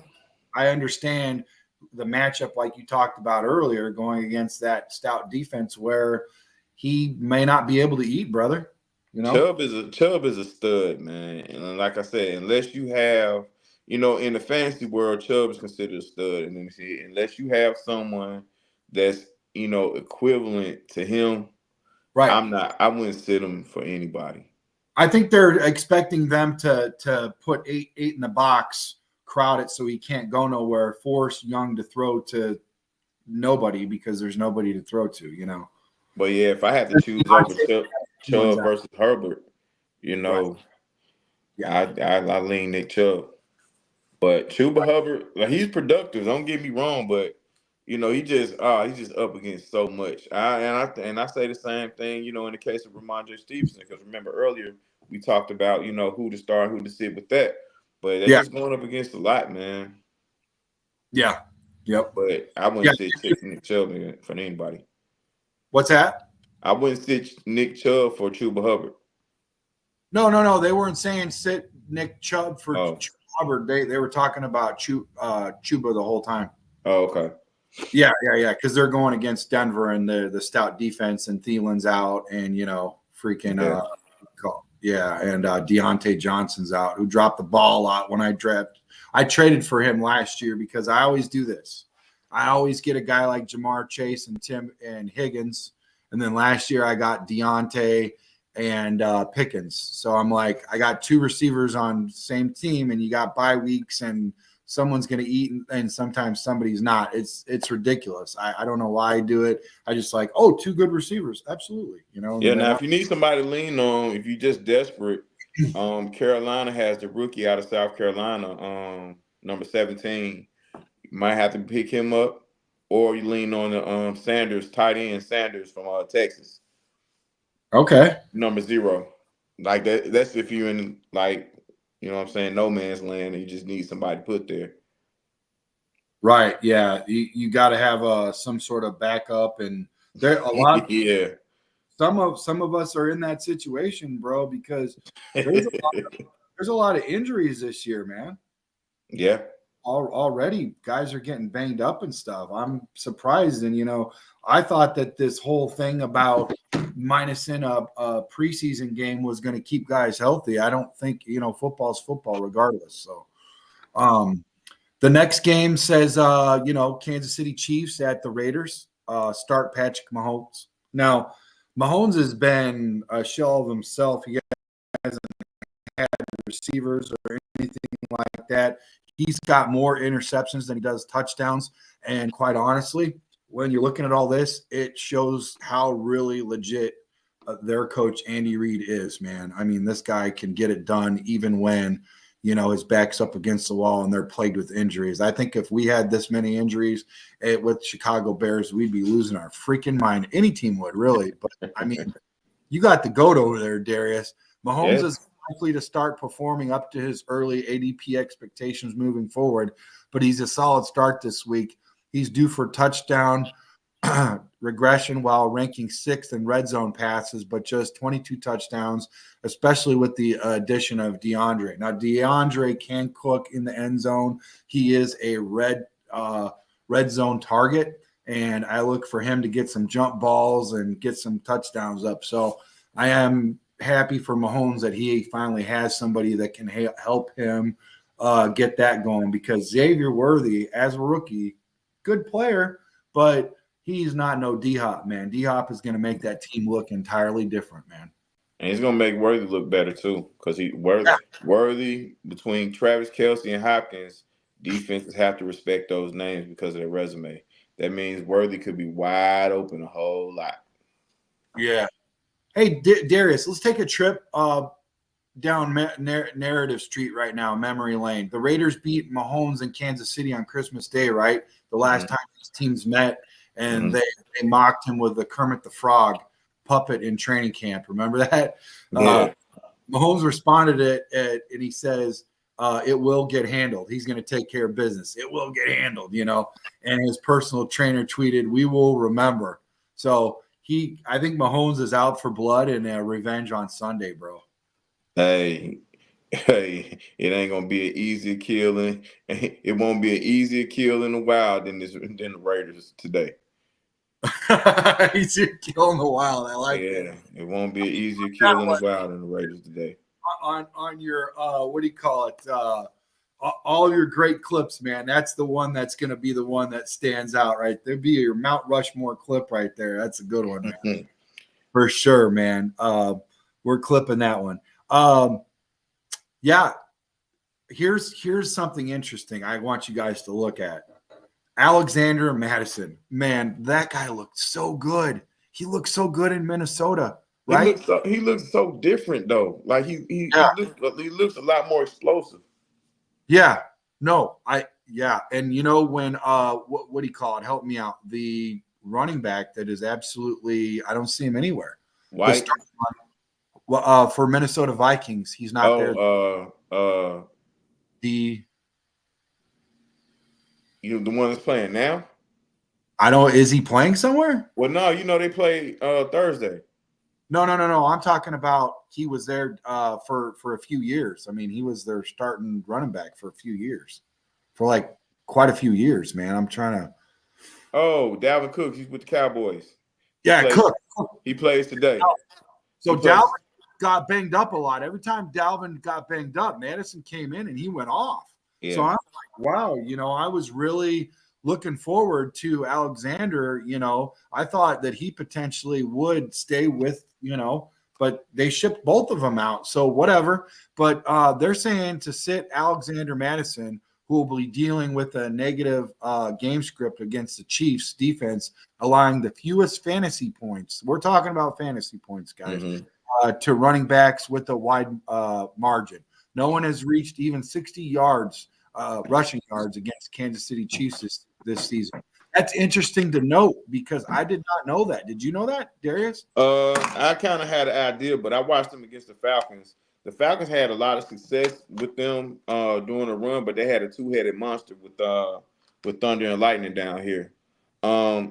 I understand the matchup like you talked about earlier, going against that stout defense where he may not be able to eat, brother. Chubb is a stud, man. And like I said, unless you have, in the fantasy world, Chubb is considered a stud. And unless you have someone that's, equivalent to him, right? I wouldn't sit him for anybody. I think they're expecting them to put eight in the box, crowd it so he can't go nowhere, force Young to throw to nobody because there's nobody to throw to, But yeah, if I had to choose over Chubb versus Herbert, right. I lean Nick Chubb. But Chuba Hubbard, he's productive. Don't get me wrong, but he's just up against so much. I say the same thing, in the case of Ramondre Stevenson, because remember earlier we talked about who to start, who to sit with that, but they're just going up against a lot, man. Yeah. Yep. But I wouldn't sit Nick Chubb for anybody. What's that? I wouldn't sit Nick Chubb for Chuba Hubbard. No. They weren't saying sit Nick Chubb for Chuba Hubbard. They were talking about Chuba the whole time. Oh, okay. Yeah. Because they're going against Denver and the stout defense, and Thielen's out, and freaking and Deontay Johnson's out, who dropped the ball a lot when I drafted. I traded for him last year because I always do this. I always get a guy like Jamar Chase and Tim and Higgins, And then last year I got Deontay and Pickens. So I'm like, I got 2 receivers on the same team, and you got bye weeks, and someone's going to eat, and sometimes somebody's not. It's ridiculous. I don't know why I do it. I just like, 2 good receivers. Absolutely. Yeah, now if you need somebody to lean on, if you're just desperate, Carolina has the rookie out of South Carolina, number 17. You might have to pick him up, or you lean on the Sanders, tight end Sanders from Texas. Okay. Number 0. Like that's if you're in, like, you know what I'm saying, no man's land, and you just need somebody put there. Right. Yeah. You got to have some sort of backup, and there a lot. Yeah. Some of us are in that situation, bro, because there's a lot of injuries this year, man. Yeah. Already guys are getting banged up and stuff. I'm surprised. And, I thought that this whole thing about minusing a preseason game was going to keep guys healthy. I don't think, football's football regardless. So, the next game says, Kansas City Chiefs at the Raiders, start Patrick Mahomes. Now, Mahomes has been a shell of himself. He hasn't had receivers or anything like that. He's got more interceptions than he does touchdowns. And quite honestly, when you're looking at all this, it shows how really legit their coach, Andy Reid, is, man. I mean, this guy can get it done even when, his back's up against the wall and they're plagued with injuries. I think if we had this many injuries with Chicago Bears, we'd be losing our freaking mind. Any team would, really. But, I mean, you got the GOAT over there, Darius. Mahomes is likely to start performing up to his early ADP expectations moving forward, but he's a solid start this week. He's due for touchdown regression while ranking 6th in red zone passes, but just 22 touchdowns, especially with the addition of DeAndre. Now, DeAndre can cook in the end zone. He is a red zone target, and I look for him to get some jump balls and get some touchdowns up. So I am happy for Mahomes that he finally has somebody that can help him get that going, because Xavier Worthy, as a rookie, good player, but he's not no D-Hop, man. D-Hop is going to make that team look entirely different, man. And he's going to make Worthy look better, too, because Worthy, between Travis Kelce and Hopkins, defenses have to respect those names because of their resume. That means Worthy could be wide open a whole lot. Yeah. Hey, Darius, let's take a trip down Narrative Street right now, memory lane. The Raiders beat Mahomes in Kansas City on Christmas Day, right? The last time these teams met, and they mocked him with the Kermit the Frog puppet in training camp. Remember that? Yeah. Mahomes responded and he says, it will get handled. He's going to take care of business. It will get handled, And his personal trainer tweeted, "We will remember." So I think Mahomes is out for blood and revenge on Sunday, bro. Hey, it ain't gonna be an easier killing. It won't be an easier kill in the wild than the Raiders today. Easier kill in the wild. I like it. Yeah, it won't be an easier kill in the wild than the Raiders today. On your what do you call it? All your great clips, man. That's the one that's going to be the one that stands out, right? There'd be your Mount Rushmore clip right there. That's a good one, man. For sure, man. We're clipping that one. Yeah. Here's something interesting I want you guys to look at. Alexander Madison, man, that guy looked so good. He looked so good in Minnesota, right? He looks so different though. Like he looks a lot more explosive. Yeah. No, and when what do you call it? Help me out. The running back that is absolutely, I don't see him anywhere. White. For Minnesota Vikings, he's not there. The one that's playing now? I don't. Is he playing somewhere? Well, no, they play Thursday. No. I'm talking about he was there for a few years. I mean, he was their starting running back for a few years, for like quite a few years, man. I'm trying to. Oh, Dalvin Cook. He's with the Cowboys. Cook. He plays today. So Dalvin got banged up a lot. Every time Dalvin got banged up, Madison came in and he went off. Yeah. So I'm like, wow, I was really looking forward to Alexander. I thought that he potentially would stay with, but they shipped both of them out. So whatever. But they're saying to sit Alexander Madison, who will be dealing with a negative game script against the Chiefs defense, allowing the fewest fantasy points. We're talking about fantasy points, guys, to running backs with a wide margin. No one has reached even 60 yards, rushing yards against Kansas City Chiefs this season. That's interesting to note because I did not know that. Did you know that, Darius? I kind of had an idea, but I watched them against the Falcons. The Falcons had a lot of success with them doing a run, but they had a two-headed monster with Thunder and Lightning down here. You're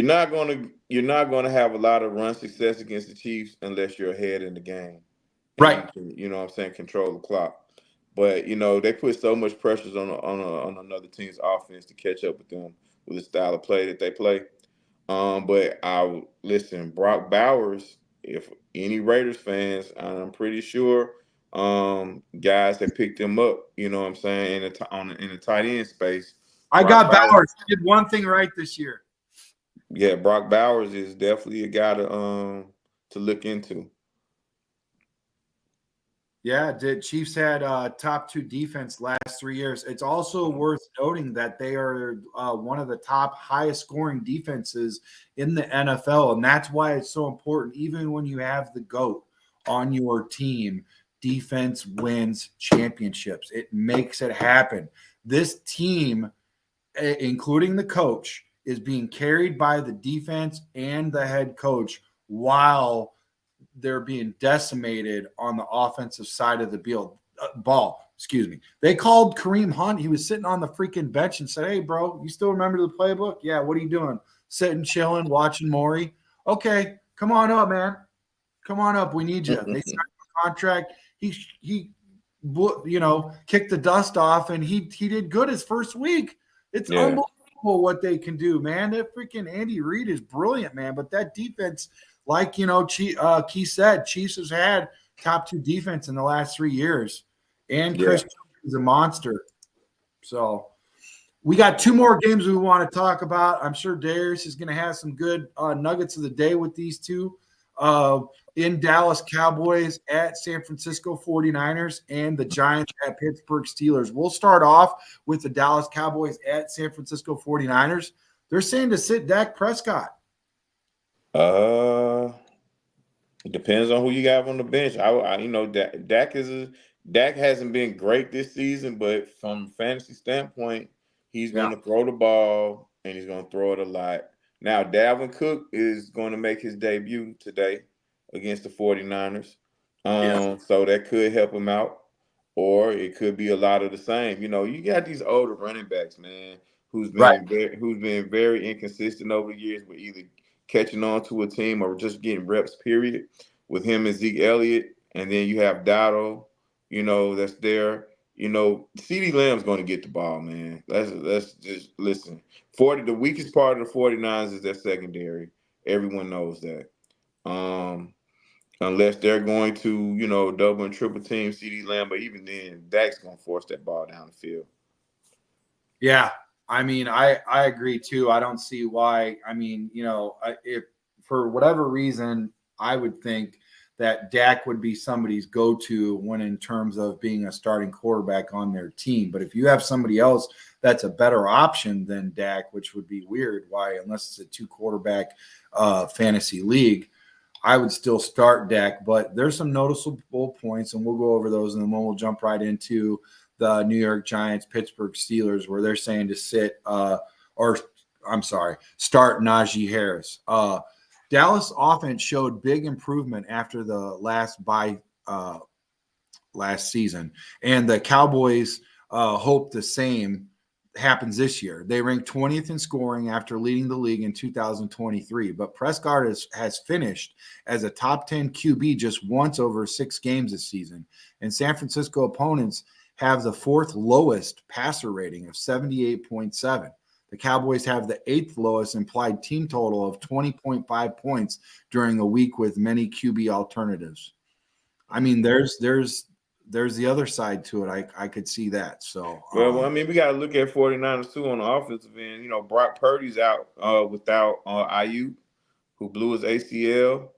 not gonna have a lot of run success against the Chiefs unless you're ahead in the game. Right. You know what I'm saying, control the clock. But they put so much pressures on another team's offense to catch up with them with the style of play that they play. But listen, Brock Bowers, if any Raiders fans, I'm pretty sure guys that picked him up, you know what I'm saying, in the tight end space. I got Bowers. He did one thing right this year. Yeah, Brock Bowers is definitely a guy to look into. Yeah, the Chiefs had top 2 defense last 3 years. It's also worth noting that they are one of the top highest scoring defenses in the NFL. And that's why it's so important. Even when you have the GOAT on your team, defense wins championships. It makes it happen. This team, including the coach, is being carried by the defense and the head coach while they're being decimated on the offensive side of the ball. Excuse me. They called Kareem Hunt. He was sitting on the freaking bench and said, "Hey, bro, you still remember the playbook? Yeah, what are you doing? Sitting, chilling, watching Maury? Okay, come on up, man. Come on up. We need you." They signed a contract. He kicked the dust off, and he did good his first week. It's unbelievable what they can do, man. That freaking Andy Reid is brilliant, man. But that defense, like Keith said, Chiefs has had top 2 defense in the last 3 years, and Chris is a monster. So we got 2 more games we want to talk about. I'm sure Darius is going to have some good nuggets of the day with these two. In Dallas, Cowboys at San Francisco 49ers, and the Giants at Pittsburgh Steelers. We'll start off with the Dallas Cowboys at San Francisco 49ers. They're saying to sit Dak Prescott. It depends on who you got on the bench. Dak hasn't been great this season, but from a fantasy standpoint, he's going to throw the ball and he's going to throw it a lot. Now, Dalvin Cook is going to make his debut today against the 49ers. So that could help him out, or it could be a lot of the same. You got these older running backs, man, who's been very inconsistent over the years, with either catching on to a team or just getting reps, period, with him and Zeke Elliott. And then you have Dotto, that's there. CeeDee Lamb's going to get the ball, man. Let's just listen. The weakest part of the 49ers is their secondary. Everyone knows that. Unless they're going to, double and triple team CeeDee Lamb, but even then, Dak's going to force that ball down the field. Yeah, I mean, I agree too. I don't see why. I mean, if for whatever reason, I would think that Dak would be somebody's go-to when in terms of being a starting quarterback on their team. But if you have somebody else that's a better option than Dak, which would be weird, why, unless it's a 2-quarterback fantasy league, I would still start Dak. But there's some noticeable points, and we'll go over those, and then we'll jump right into the New York Giants, Pittsburgh Steelers, where they're saying to start Najee Harris. Dallas offense showed big improvement after the last bye last season, and the Cowboys hope the same happens this year. They ranked 20th in scoring after leading the league in 2023, but Prescott has finished as a top 10 QB just once over 6 games this season, and San Francisco opponents have the 4th lowest passer rating of 78.7. The Cowboys have the 8th lowest implied team total of 20.5 points during a week with many QB alternatives. I mean, there's there's the other side to it. I could see that. So, Well, I mean, we got to look at 49ers too on the offensive end. You know, Brock Purdy's out without Ayuk, who blew his ACL.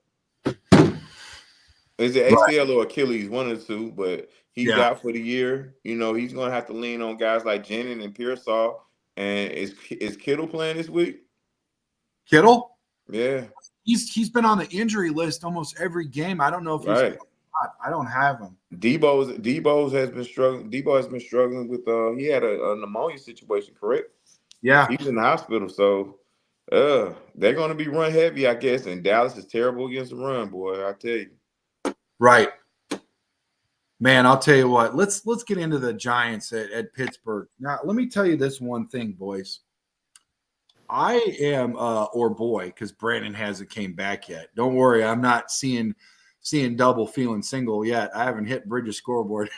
Is it right. ACL or Achilles? One of the two, but he's Yeah. out for the year. You know, he's going to have to lean on guys like Jennings and Pearsall. And is Kittle playing this week? Kittle? Yeah. He's been on the injury list almost every game. I don't know if he's Right. I don't have him. Debo's has been struggling. Debo has been struggling with he had a pneumonia situation, correct? Yeah. He's in the hospital, so they're gonna be run heavy, I guess. And Dallas is terrible against the run, boy. I tell you. Right. Man, I'll tell you what. Let's get into the Giants at Pittsburgh. Now, let me tell you this one thing, boys. I am or boy, because Brandon hasn't came back yet. Don't worry, I'm not seeing double, feeling single yet. I haven't hit Bridges scoreboard.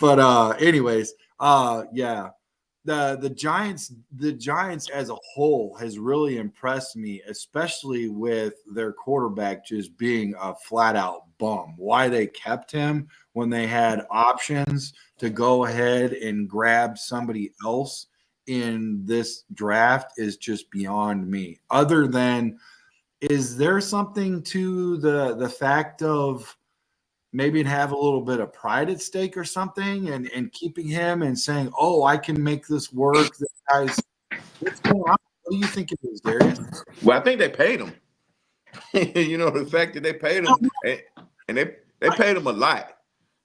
But anyways, yeah. The Giants as a whole has really impressed me, especially with their quarterback just being a flat out bum. Why they kept him when they had options to go ahead and grab somebody else in this draft is just beyond me. Other than, is there something to the fact of maybe have a little bit of pride at stake or something, and keeping him and saying, "Oh, I can make this work." This guy's, what's going on? What do you think it is, Darius? Well, I think they paid him. You know, the fact that they paid him and they paid him a lot. So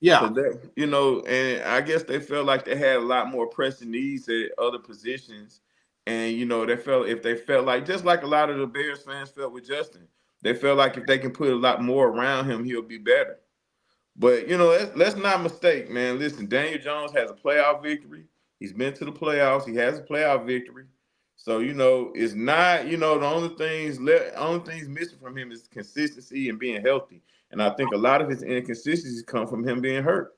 Yeah, that, you know, and I guess they felt like they had a lot more pressing needs at other positions. And, you know, they felt like, just like a lot of the Bears fans felt with Justin, they felt like if they can put a lot more around him, he'll be better. But, you know, let's not mistake, man. Listen, Daniel Jones has a playoff victory. He's been to the playoffs. He has a playoff victory. So, you know, it's not, you know, the only things missing from him is consistency and being healthy. And I think a lot of his inconsistencies come from him being hurt.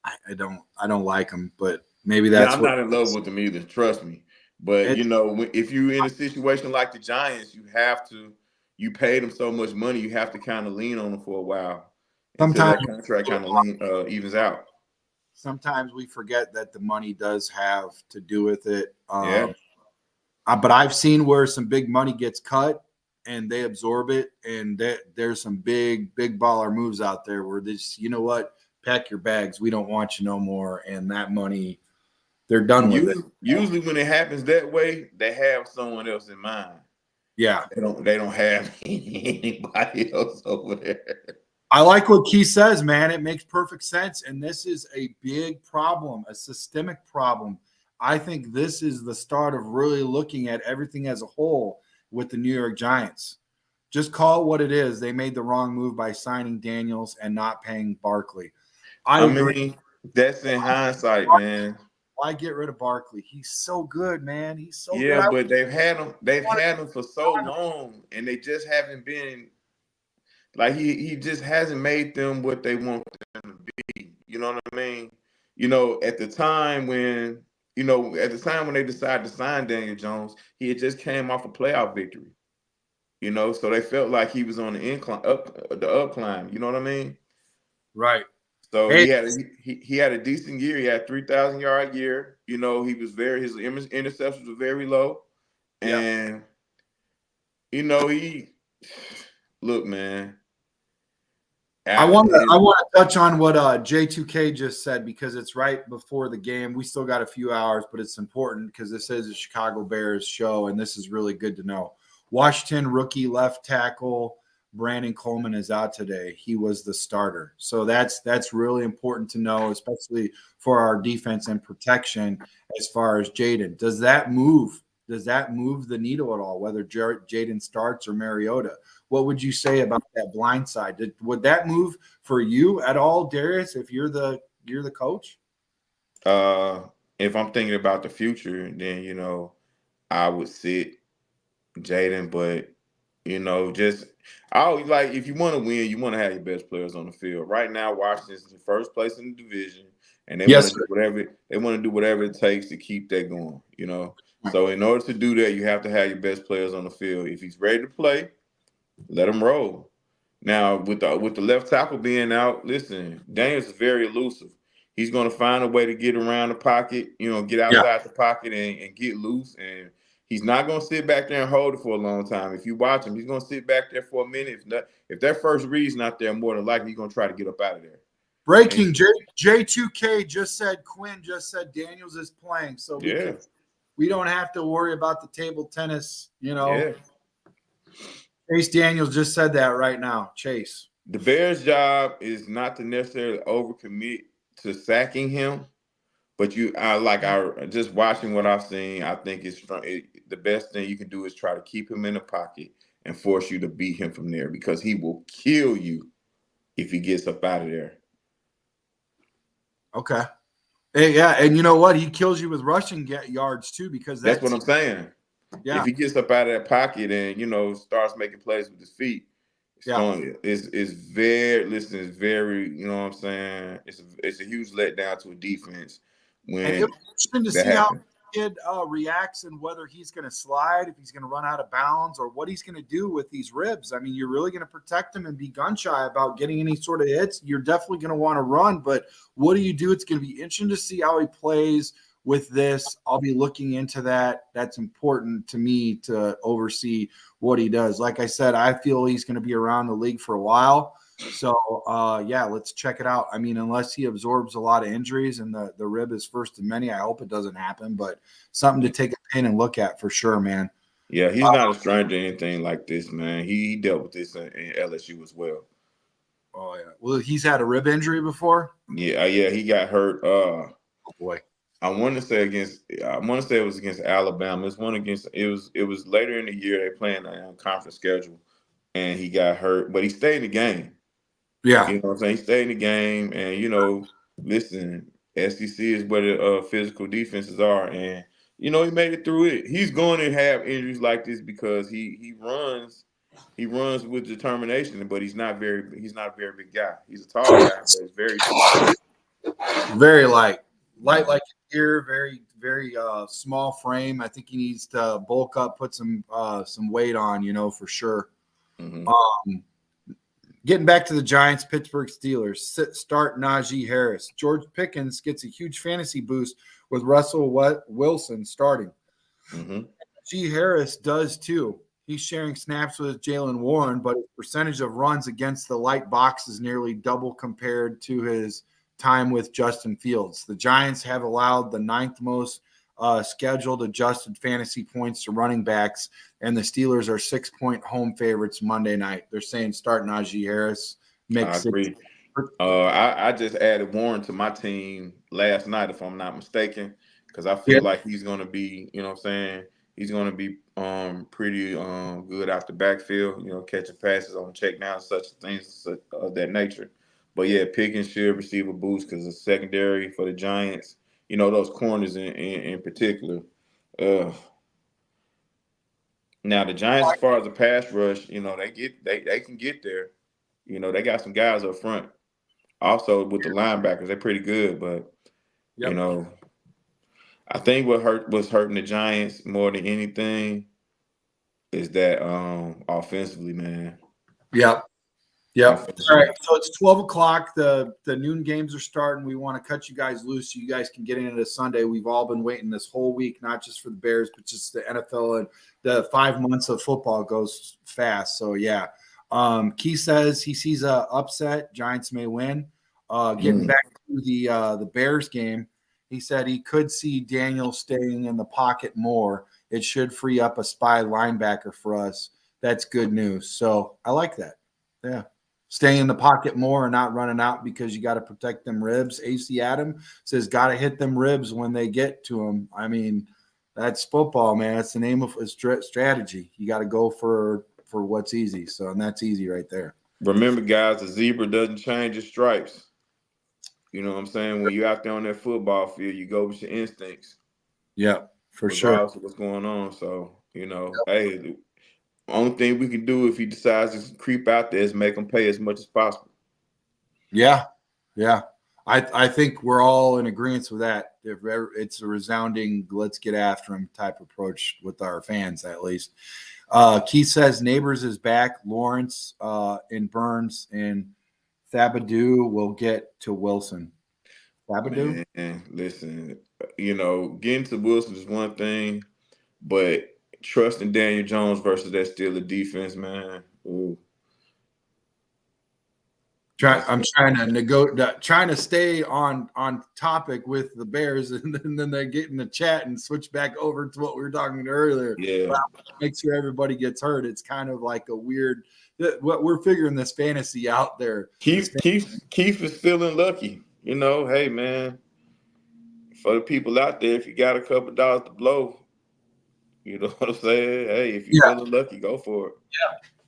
I don't like him, but maybe Yeah, that's I'm what. not in love with him either. Trust me. But It, you know, if you're in a situation like the Giants, you paid them so much money, you have to kind of lean on them for a while until sometimes that contract kind of evens out. sometimes we forget that the money does have to do with it. Yeah. But I've seen where some big money gets cut and they absorb it, and there's some big baller moves out there where this, you know what, pack your bags, we don't want you no more, and that money, they're done with it. Usually when it happens that way, they have someone else in mind. Yeah, They don't have anybody else over there. I like what Keith says, man. It makes perfect sense, and this is a big problem, a systemic problem. I think this is the start of really looking at everything as a whole with the New York Giants. Just call it what it is. They made the wrong move by signing Daniels and not paying Barkley. I I agree. mean, that's in hindsight, man. Why get rid of Barkley? He's so good, man. He's so good. Yeah, I but they've had him. They've wanted had him for so long, and they just haven't been like he just hasn't made them what they want them to be. You know what I mean? You know, at the time when they decided to sign Daniel Jones, he had just came off a playoff victory. You know, so they felt like he was on the up climb. You know what I mean? right. So Hey, he had a decent year. He had 3,000-yard year. You know, his interceptions were very low, yeah. and you know look, man. I want His, to touch on what J2K just said, because it's right before the game. We still got a few hours, but it's important because this is a Chicago Bears show, and this is really good to know. Washington rookie left tackle Brandon Coleman is out today. He was the starter, so that's really important to know, especially for our defense and protection. As far as Jaden, does that move the needle at all? Whether Jaden starts or Mariota? What would you say about that blind side? Would that move for you at all, Darius, if you're the coach? if I'm thinking about the future, then you know I would sit Jaden, but you know, like if you want to win, you want to have your best players on the field. Right now, Washington's in first place in the division, and they want Yes, to sir. do whatever it takes to keep that going. You know, so in order to do that, you have to have your best players on the field. If he's ready to play, let him roll. Now with the left tackle being out, listen, Daniels is very elusive. He's going to find a way to get around the pocket, get Yeah. outside the pocket and get loose. And he's not going to sit back there and hold it for a long time. If you watch him, he's going to sit back there for a minute. If that first read's not there, more than likely he's going to try to get up out of there. Breaking J2K Quinn just said Daniels is playing, so we don't have to worry about the table tennis. Yeah. Chase Daniels just said that right now. Chase. The Bears' job is not to necessarily overcommit to sacking him, but just watching what I've seen, I think the best thing you can do is try to keep him in the pocket and force you to beat him from there, because he will kill you if he gets up out of there. Okay. Hey, yeah, and you know what? He kills you with rushing yards too, because that's what I'm saying. Yeah. If he gets up out of that pocket and starts making plays with his feet, it's very, you know what I'm saying? It's a huge letdown to a defense when and it's interesting to that see happens. how the kid reacts and whether he's going to slide, if he's going to run out of bounds, or what he's going to do with these ribs. I mean, you're really going to protect him and be gun shy about getting any sort of hits. You're definitely going to want to run, but what do you do? It's going to be interesting to see how he plays with this. I'll be looking into that. That's important to me to oversee what he does. Like I said, I feel he's going to be around the league for a while. So, let's check it out. I mean, unless he absorbs a lot of injuries and the rib is first of many, I hope it doesn't happen, but something to take a pin and look at for sure, man. Yeah, he's not a stranger to anything like this, man. He dealt with this in LSU as well. Oh, yeah. Well, he's had a rib injury before? Yeah, he got hurt. Oh, boy. I want to say it was against Alabama. It was later in the year. They playing a conference schedule, and he got hurt, but he stayed in the game. Yeah. You know what I'm saying? He stayed in the game, and listen, SEC is where the physical defenses are, and he made it through it. He's going to have injuries like this because he runs with determination, but he's not a very big guy. He's a tall guy, but he's very slight. Very light like a deer, very, very small frame. I think he needs to bulk up, put some weight on, for sure. Mm-hmm. Getting back to the Giants, Pittsburgh Steelers, start Najee Harris. George Pickens gets a huge fantasy boost with Russell Wilson starting. Mm-hmm. Najee Harris does too. He's sharing snaps with Jalen Warren, but his percentage of runs against the light box is nearly double compared to his time with Justin Fields. The Giants have allowed the 9th most scheduled adjusted fantasy points to running backs, and the Steelers are 6-point home favorites Monday night. They're saying start Najee Harris. I agree. I just added Warren to my team last night, if I'm not mistaken, because I feel like he's going to be, you know what I'm saying, he's going to be pretty good out the backfield, catching passes on check down, such things of that nature. But yeah, Pickens should receive a boost because the secondary for the Giants, those corners in particular. Now the Giants, as far as the pass rush, they can get there. They got some guys up front. Also with the linebackers, they're pretty good. But I think what's hurting the Giants more than anything is that offensively, man. Yep. All right. So it's 12 o'clock. The noon games are starting. We want to cut you guys loose so you guys can get into Sunday. We've all been waiting this whole week, not just for the Bears, but just the NFL, and the 5 months of football goes fast. So yeah. Key says he sees a upset. Giants may win. Getting back to the Bears game, he said he could see Daniel staying in the pocket more. It should free up a spy linebacker for us. That's good news. So I like that. Yeah. Stay in the pocket more and not running out because you got to protect them ribs. AC Adam says got to hit them ribs when they get to them. I mean, that's football, man. That's the name of a strategy. You got to go for what's easy. So, and that's easy right there. Remember, guys, the zebra doesn't change its stripes. You know what I'm saying? When you're out there on that football field, you go with your instincts. Yeah, for sure. Regardless of what's going on. So, hey, the only thing we can do if he decides to creep out there is make him pay as much as possible. Yeah. I think we're all in agreement with that. If it's a resounding let's get after him type approach with our fans, at least. Keith says Neighbors is back. Lawrence and Burns and Thabadoo will get to Wilson. Thabadoo? Man, listen, getting to Wilson is one thing, but trusting Daniel Jones versus that Steelers defense, man. Ooh. I'm trying to stay on topic with the Bears, and then they get in the chat and switch back over to what we were talking about earlier. Yeah, Keith is feeling lucky. Hey man, for the people out there, if you got a couple dollars to blow, you know what I'm saying? Hey, if you're feeling lucky, go for it.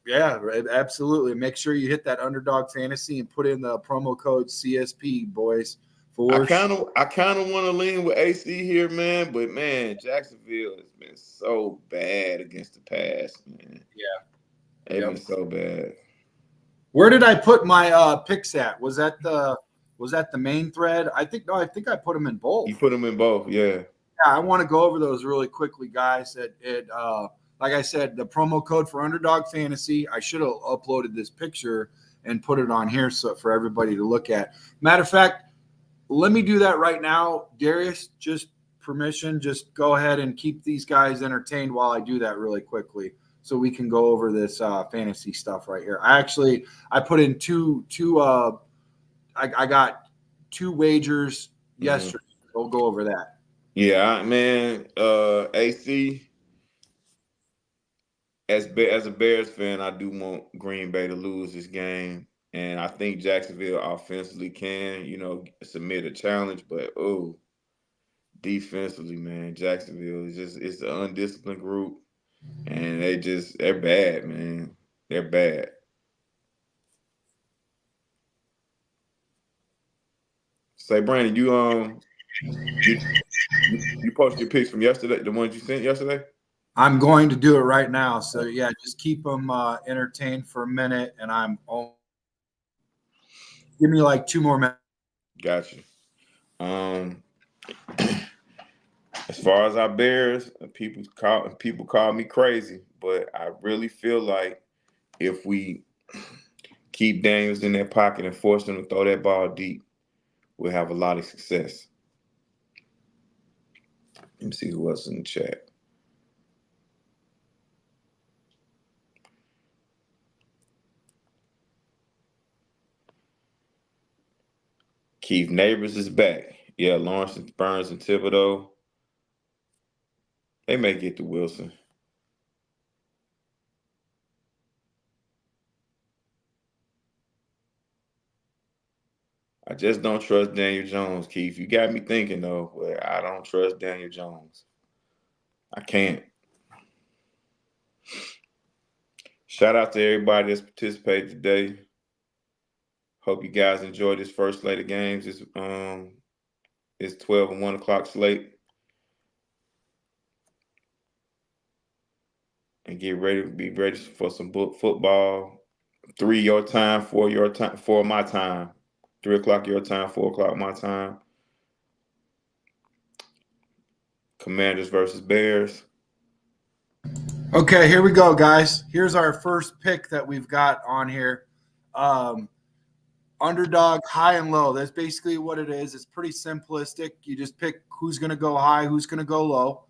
Yeah, right, absolutely. Make sure you hit that Underdog Fantasy and put in the promo code CSP, boys. I kind of want to lean with AC here, man, but man, Jacksonville has been so bad against the pass, man. Yeah, they've been so bad. Where did I put my picks at? Was that the main thread? I think I put them in both. You put them in both, yeah. Yeah, I want to go over those really quickly, guys. Like I said, the promo code for Underdog Fantasy. I should have uploaded this picture and put it on here so for everybody to look at. Matter of fact, let me do that right now, Darius. Just permission. Just go ahead and keep these guys entertained while I do that really quickly, so we can go over this fantasy stuff right here. I put in two. I got 2 wagers yesterday. We'll go over that. Yeah, man. AC. As a Bears fan, I do want Green Bay to lose this game, and I think Jacksonville offensively can, submit a challenge. But defensively, man, Jacksonville it's an undisciplined group, and they're bad, man. They're bad. Say, Brandon, you posted your picks from yesterday, the ones you sent yesterday. I'm going to do it right now. So yeah, just keep them entertained for a minute, and give me like 2 more minutes. Gotcha. As far as our Bears, people call me crazy, but I really feel like if we keep Daniels in their pocket and force them to throw that ball deep, we'll have a lot of success. Let me see who else in the chat. Keith Neighbors is back. Yeah, Lawrence and Burns and Thibodeau. They may get to Wilson. I just don't trust Daniel Jones, Keith. You got me thinking, though, but I don't trust Daniel Jones. I can't. Shout out to everybody that's participated today. Hope you guys enjoyed this first slate of games. It's 12 and 1 o'clock slate. And be ready for some football. 3 your time, 4 your time, 4 my time. 3 o'clock your time, 4 o'clock my time. Commanders versus Bears. Okay, here we go, guys. Here's our first pick that we've got on here. Underdog high and low. That's basically what it is. It's pretty simplistic. You just pick who's going to go high, who's going to go low.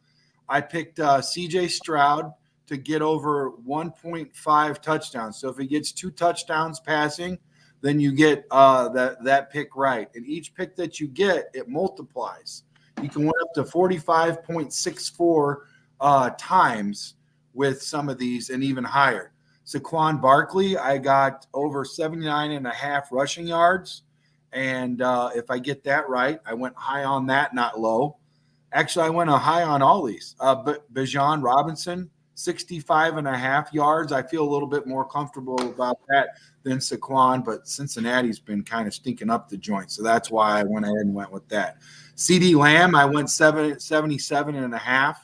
I picked CJ Stroud to get over 1.5 touchdowns. So if he gets 2 touchdowns passing, then you get that pick right. And each pick that you get, it multiplies. You can win up to 45.64 times with some of these and even higher. Saquon Barkley, I got over 79.5 rushing yards. And if I get that right, I went high on that, not low. Actually, I went high on all these. But Bijan Robinson, 65.5 yards. I feel a little bit more comfortable about that than Saquon, but Cincinnati's been kind of stinking up the joint. So that's why I went ahead and went with that. CeeDee Lamb, I went 77.5.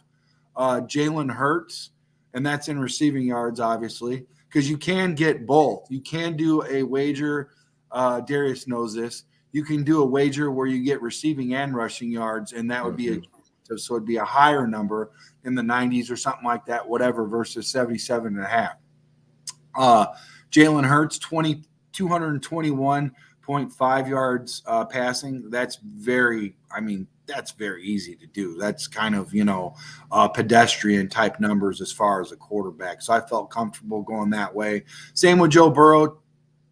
Jalen Hurts, and that's in receiving yards, obviously, because you can get both. You can do a wager. Darius knows this. You can do a wager where you get receiving and rushing yards, and that would be relative. So it'd be a higher number in the 90s or something like that, whatever, versus 77.5. Jalen Hurts, 221.5 yards passing. That's very easy to do. That's kind of, pedestrian type numbers as far as a quarterback. So I felt comfortable going that way. Same with Joe Burrow,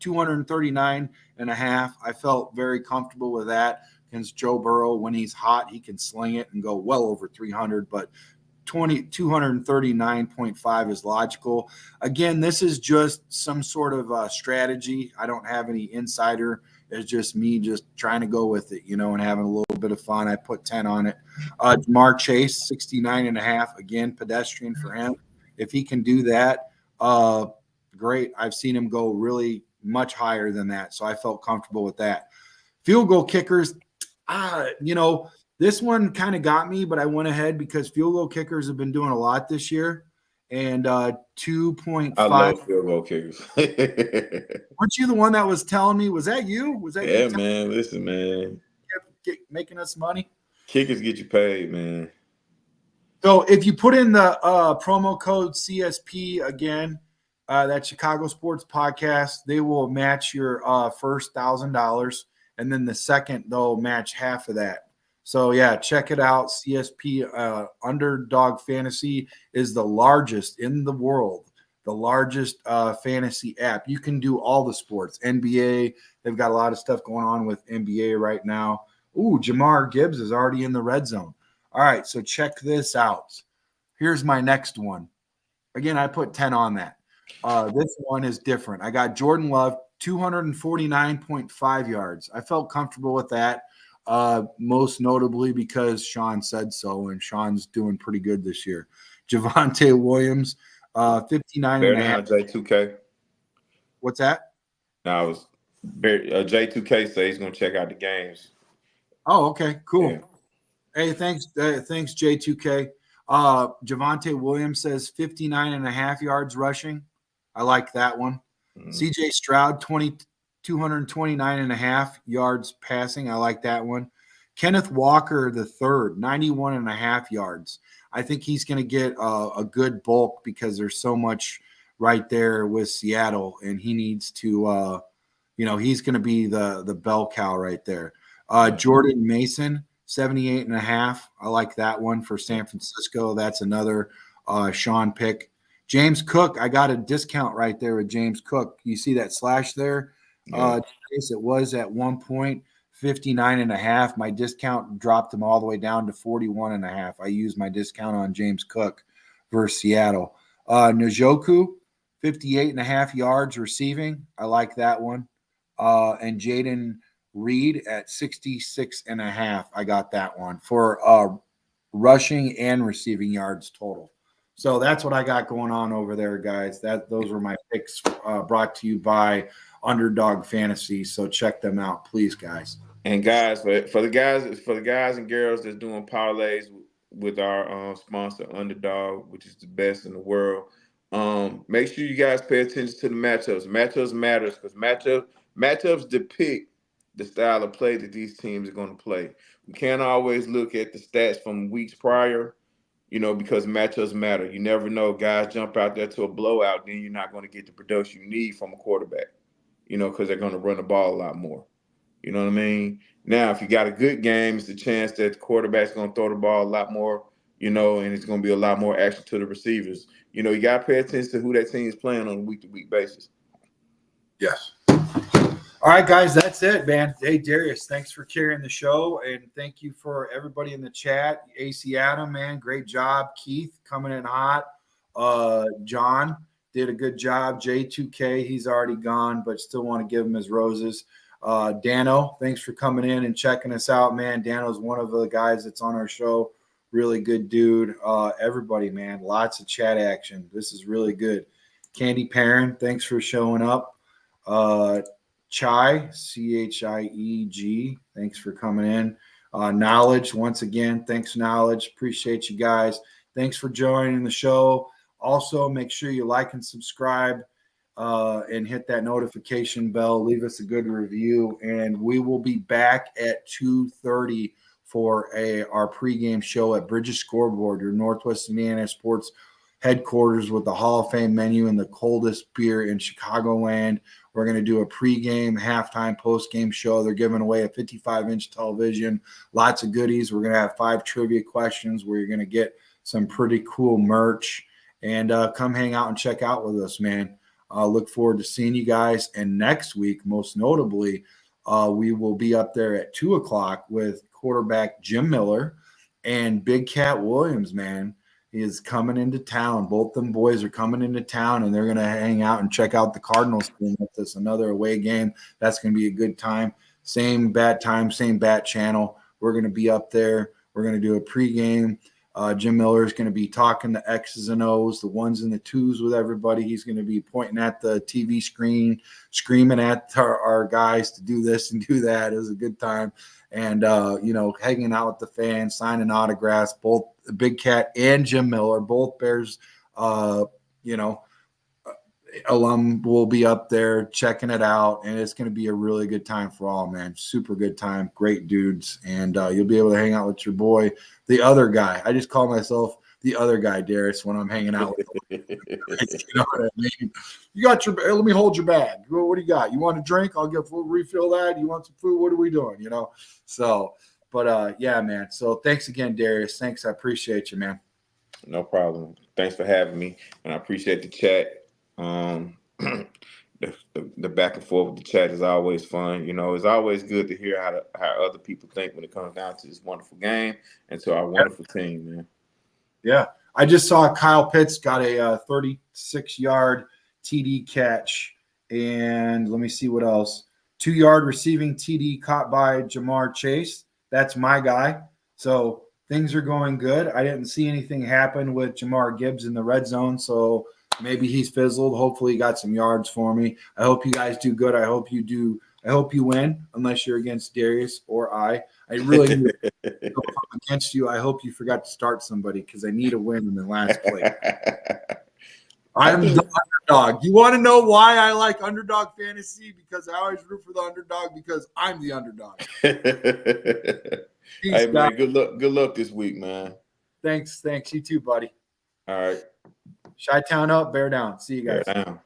239.5. I felt very comfortable with that against Joe Burrow. When he's hot, he can sling it and go well over 300, but 239.5 is logical. Again, this is just some sort of strategy. I don't have any insider. It's just me just trying to go with it, and having a little bit of fun. I put 10 on it. Jamar Chase, 69.5. Again, pedestrian for him. If he can do that, great. I've seen him go really much higher than that, so I felt comfortable with that. Field goal kickers, this one kind of got me, but I went ahead because field goal kickers have been doing a lot this year. And 2.5. I love field goal kickers. Weren't you the one that was telling me? Was that you? Was that yeah, you? Man. Listen, man. Making us money? Kickers get you paid, man. So if you put in the promo code CSP again, that Chicago Sports Podcast, they will match your first $1,000. And then the second, they'll match half of that. So, yeah, check it out. CSP Underdog Fantasy is the largest in the world, the largest fantasy app. You can do all the sports. NBA, they've got a lot of stuff going on with NBA right now. Ooh, Jamar Gibbs is already in the red zone. All right, so check this out. Here's my next one. Again, I put 10 on that. This one is different. I got Jordan Love, 249.5 yards. I felt comfortable with that. Most notably because Sean said so, and Sean's doing pretty good this year. Javonte Williams, 59.5. J2K. What's that? No, I was J2K say he's gonna check out the games. Oh, okay, cool. Yeah. Hey, thanks, J2K. Javonte Williams says 59.5 yards rushing. I like that one. Mm-hmm. CJ Stroud, 229.5 yards passing. I like that one. Kenneth Walker the third, 91.5 yards. I think he's going to get a good bulk because there's so much right there with Seattle, and he needs to, he's going to be the bell cow right there. Jordan Mason, 78.5. I like that one for San Francisco. That's another Sean pick. James Cook, I got a discount right there with James Cook. You see that slash there? Yeah. It was at one point 59.5. My discount dropped him all the way down to 41.5. I used my discount on James Cook versus Seattle. Njoku, 58.5 yards receiving. I like that one. And Jaden Reed at 66.5. I got that one for rushing and receiving yards total. So that's what I got going on over there, guys. Those were my picks brought to you by Underdog Fantasy. So check them out, please, guys. And guys, for the guys and girls that's doing parlays with our sponsor Underdog, which is the best in the world, make sure you guys pay attention to the matchups. Matchups matters because matchups depict the style of play that these teams are going to play. We can't always look at the stats from weeks prior, because matchups matter. You never know. Guys jump out there to a blowout, then you're not going to get the production you need from a quarterback, because they're going to run the ball a lot more. You know what I mean? Now, if you got a good game, it's a chance that the quarterback's going to throw the ball a lot more, and it's going to be a lot more action to the receivers. You got to pay attention to who that team is playing on a week-to-week basis. Yes. All right, guys, that's it, man. Hey, Darius, thanks for carrying the show, and thank you for everybody in the chat. AC Adam, man, great job. Keith coming in hot. John did a good job. J2K, he's already gone, but still want to give him his roses. Dano, thanks for coming in and checking us out, man. Dano's one of the guys that's on our show. Really good dude. Everybody, man, lots of chat action. This is really good. Candy Perrin, thanks for showing up. Chai, Chieg, thanks for coming in. Knowledge, once again, thanks, Knowledge. Appreciate you guys. Thanks for joining the show. Also, make sure you like and subscribe and hit that notification bell. Leave us a good review, and we will be back at 2:30 for our pregame show at Bridges Scoreboard, your Northwest Indiana sports headquarters with the Hall of Fame menu and the coldest beer in Chicagoland. We're going to do a pregame, halftime, postgame show. They're giving away a 55-inch television, lots of goodies. We're going to have 5 trivia questions where you're going to get some pretty cool merch. And come hang out and check out with us, man. Look forward to seeing you guys. And next week, most notably, we will be up there at 2 o'clock with quarterback Jim Miller and Big Cat Williams, man. He is coming into town. Both them boys are coming into town, and they're going to hang out and check out the Cardinals game with us. Another away game. That's going to be a good time. Same bat time, same bat channel. We're going to be up there. We're going to do a pregame. Jim Miller is going to be talking the X's and O's, the ones and the twos with everybody. He's going to be pointing at the TV screen, screaming at our guys to do this and do that. It was a good time. And, hanging out with the fans, signing autographs, both Big Cat and Jim Miller, both Bears, alum will be up there checking it out. And it's going to be a really good time for all, man. Super good time. Great dudes. And you'll be able to hang out with your boy, the other guy. I just call myself the other guy, Darius, when I'm hanging out with him. You know what I mean? You got your, let me hold your bag. What do you got? You want a drink? I'll refill that. You want some food? What are we doing? So, but yeah, man. So thanks again, Darius. Thanks. I appreciate you, man. No problem. Thanks for having me. And I appreciate the chat. The back and forth with the chat is always fun. It's always good to hear how other people think when it comes down to this wonderful game and to our wonderful team, man. Yeah. I just saw Kyle Pitts got a 36-yard TD catch. And let me see what else. 2-yard receiving TD caught by Jamar Chase. That's my guy. So things are going good. I didn't see anything happen with Jamar Gibbs in the red zone. So maybe he's fizzled. Hopefully he got some yards for me. I hope you guys do good. I hope you do. I hope you win, unless you're against Darius or I. I really need to go against you. I hope you forgot to start somebody because I need a win in the last place. I'm the underdog. You want to know why I like underdog fantasy? Because I always root for the underdog because I'm the underdog. Hey, man, good luck this week, man. Thanks. You too, buddy. All right. Chi-Town up, Bear down. See you guys. Bear down.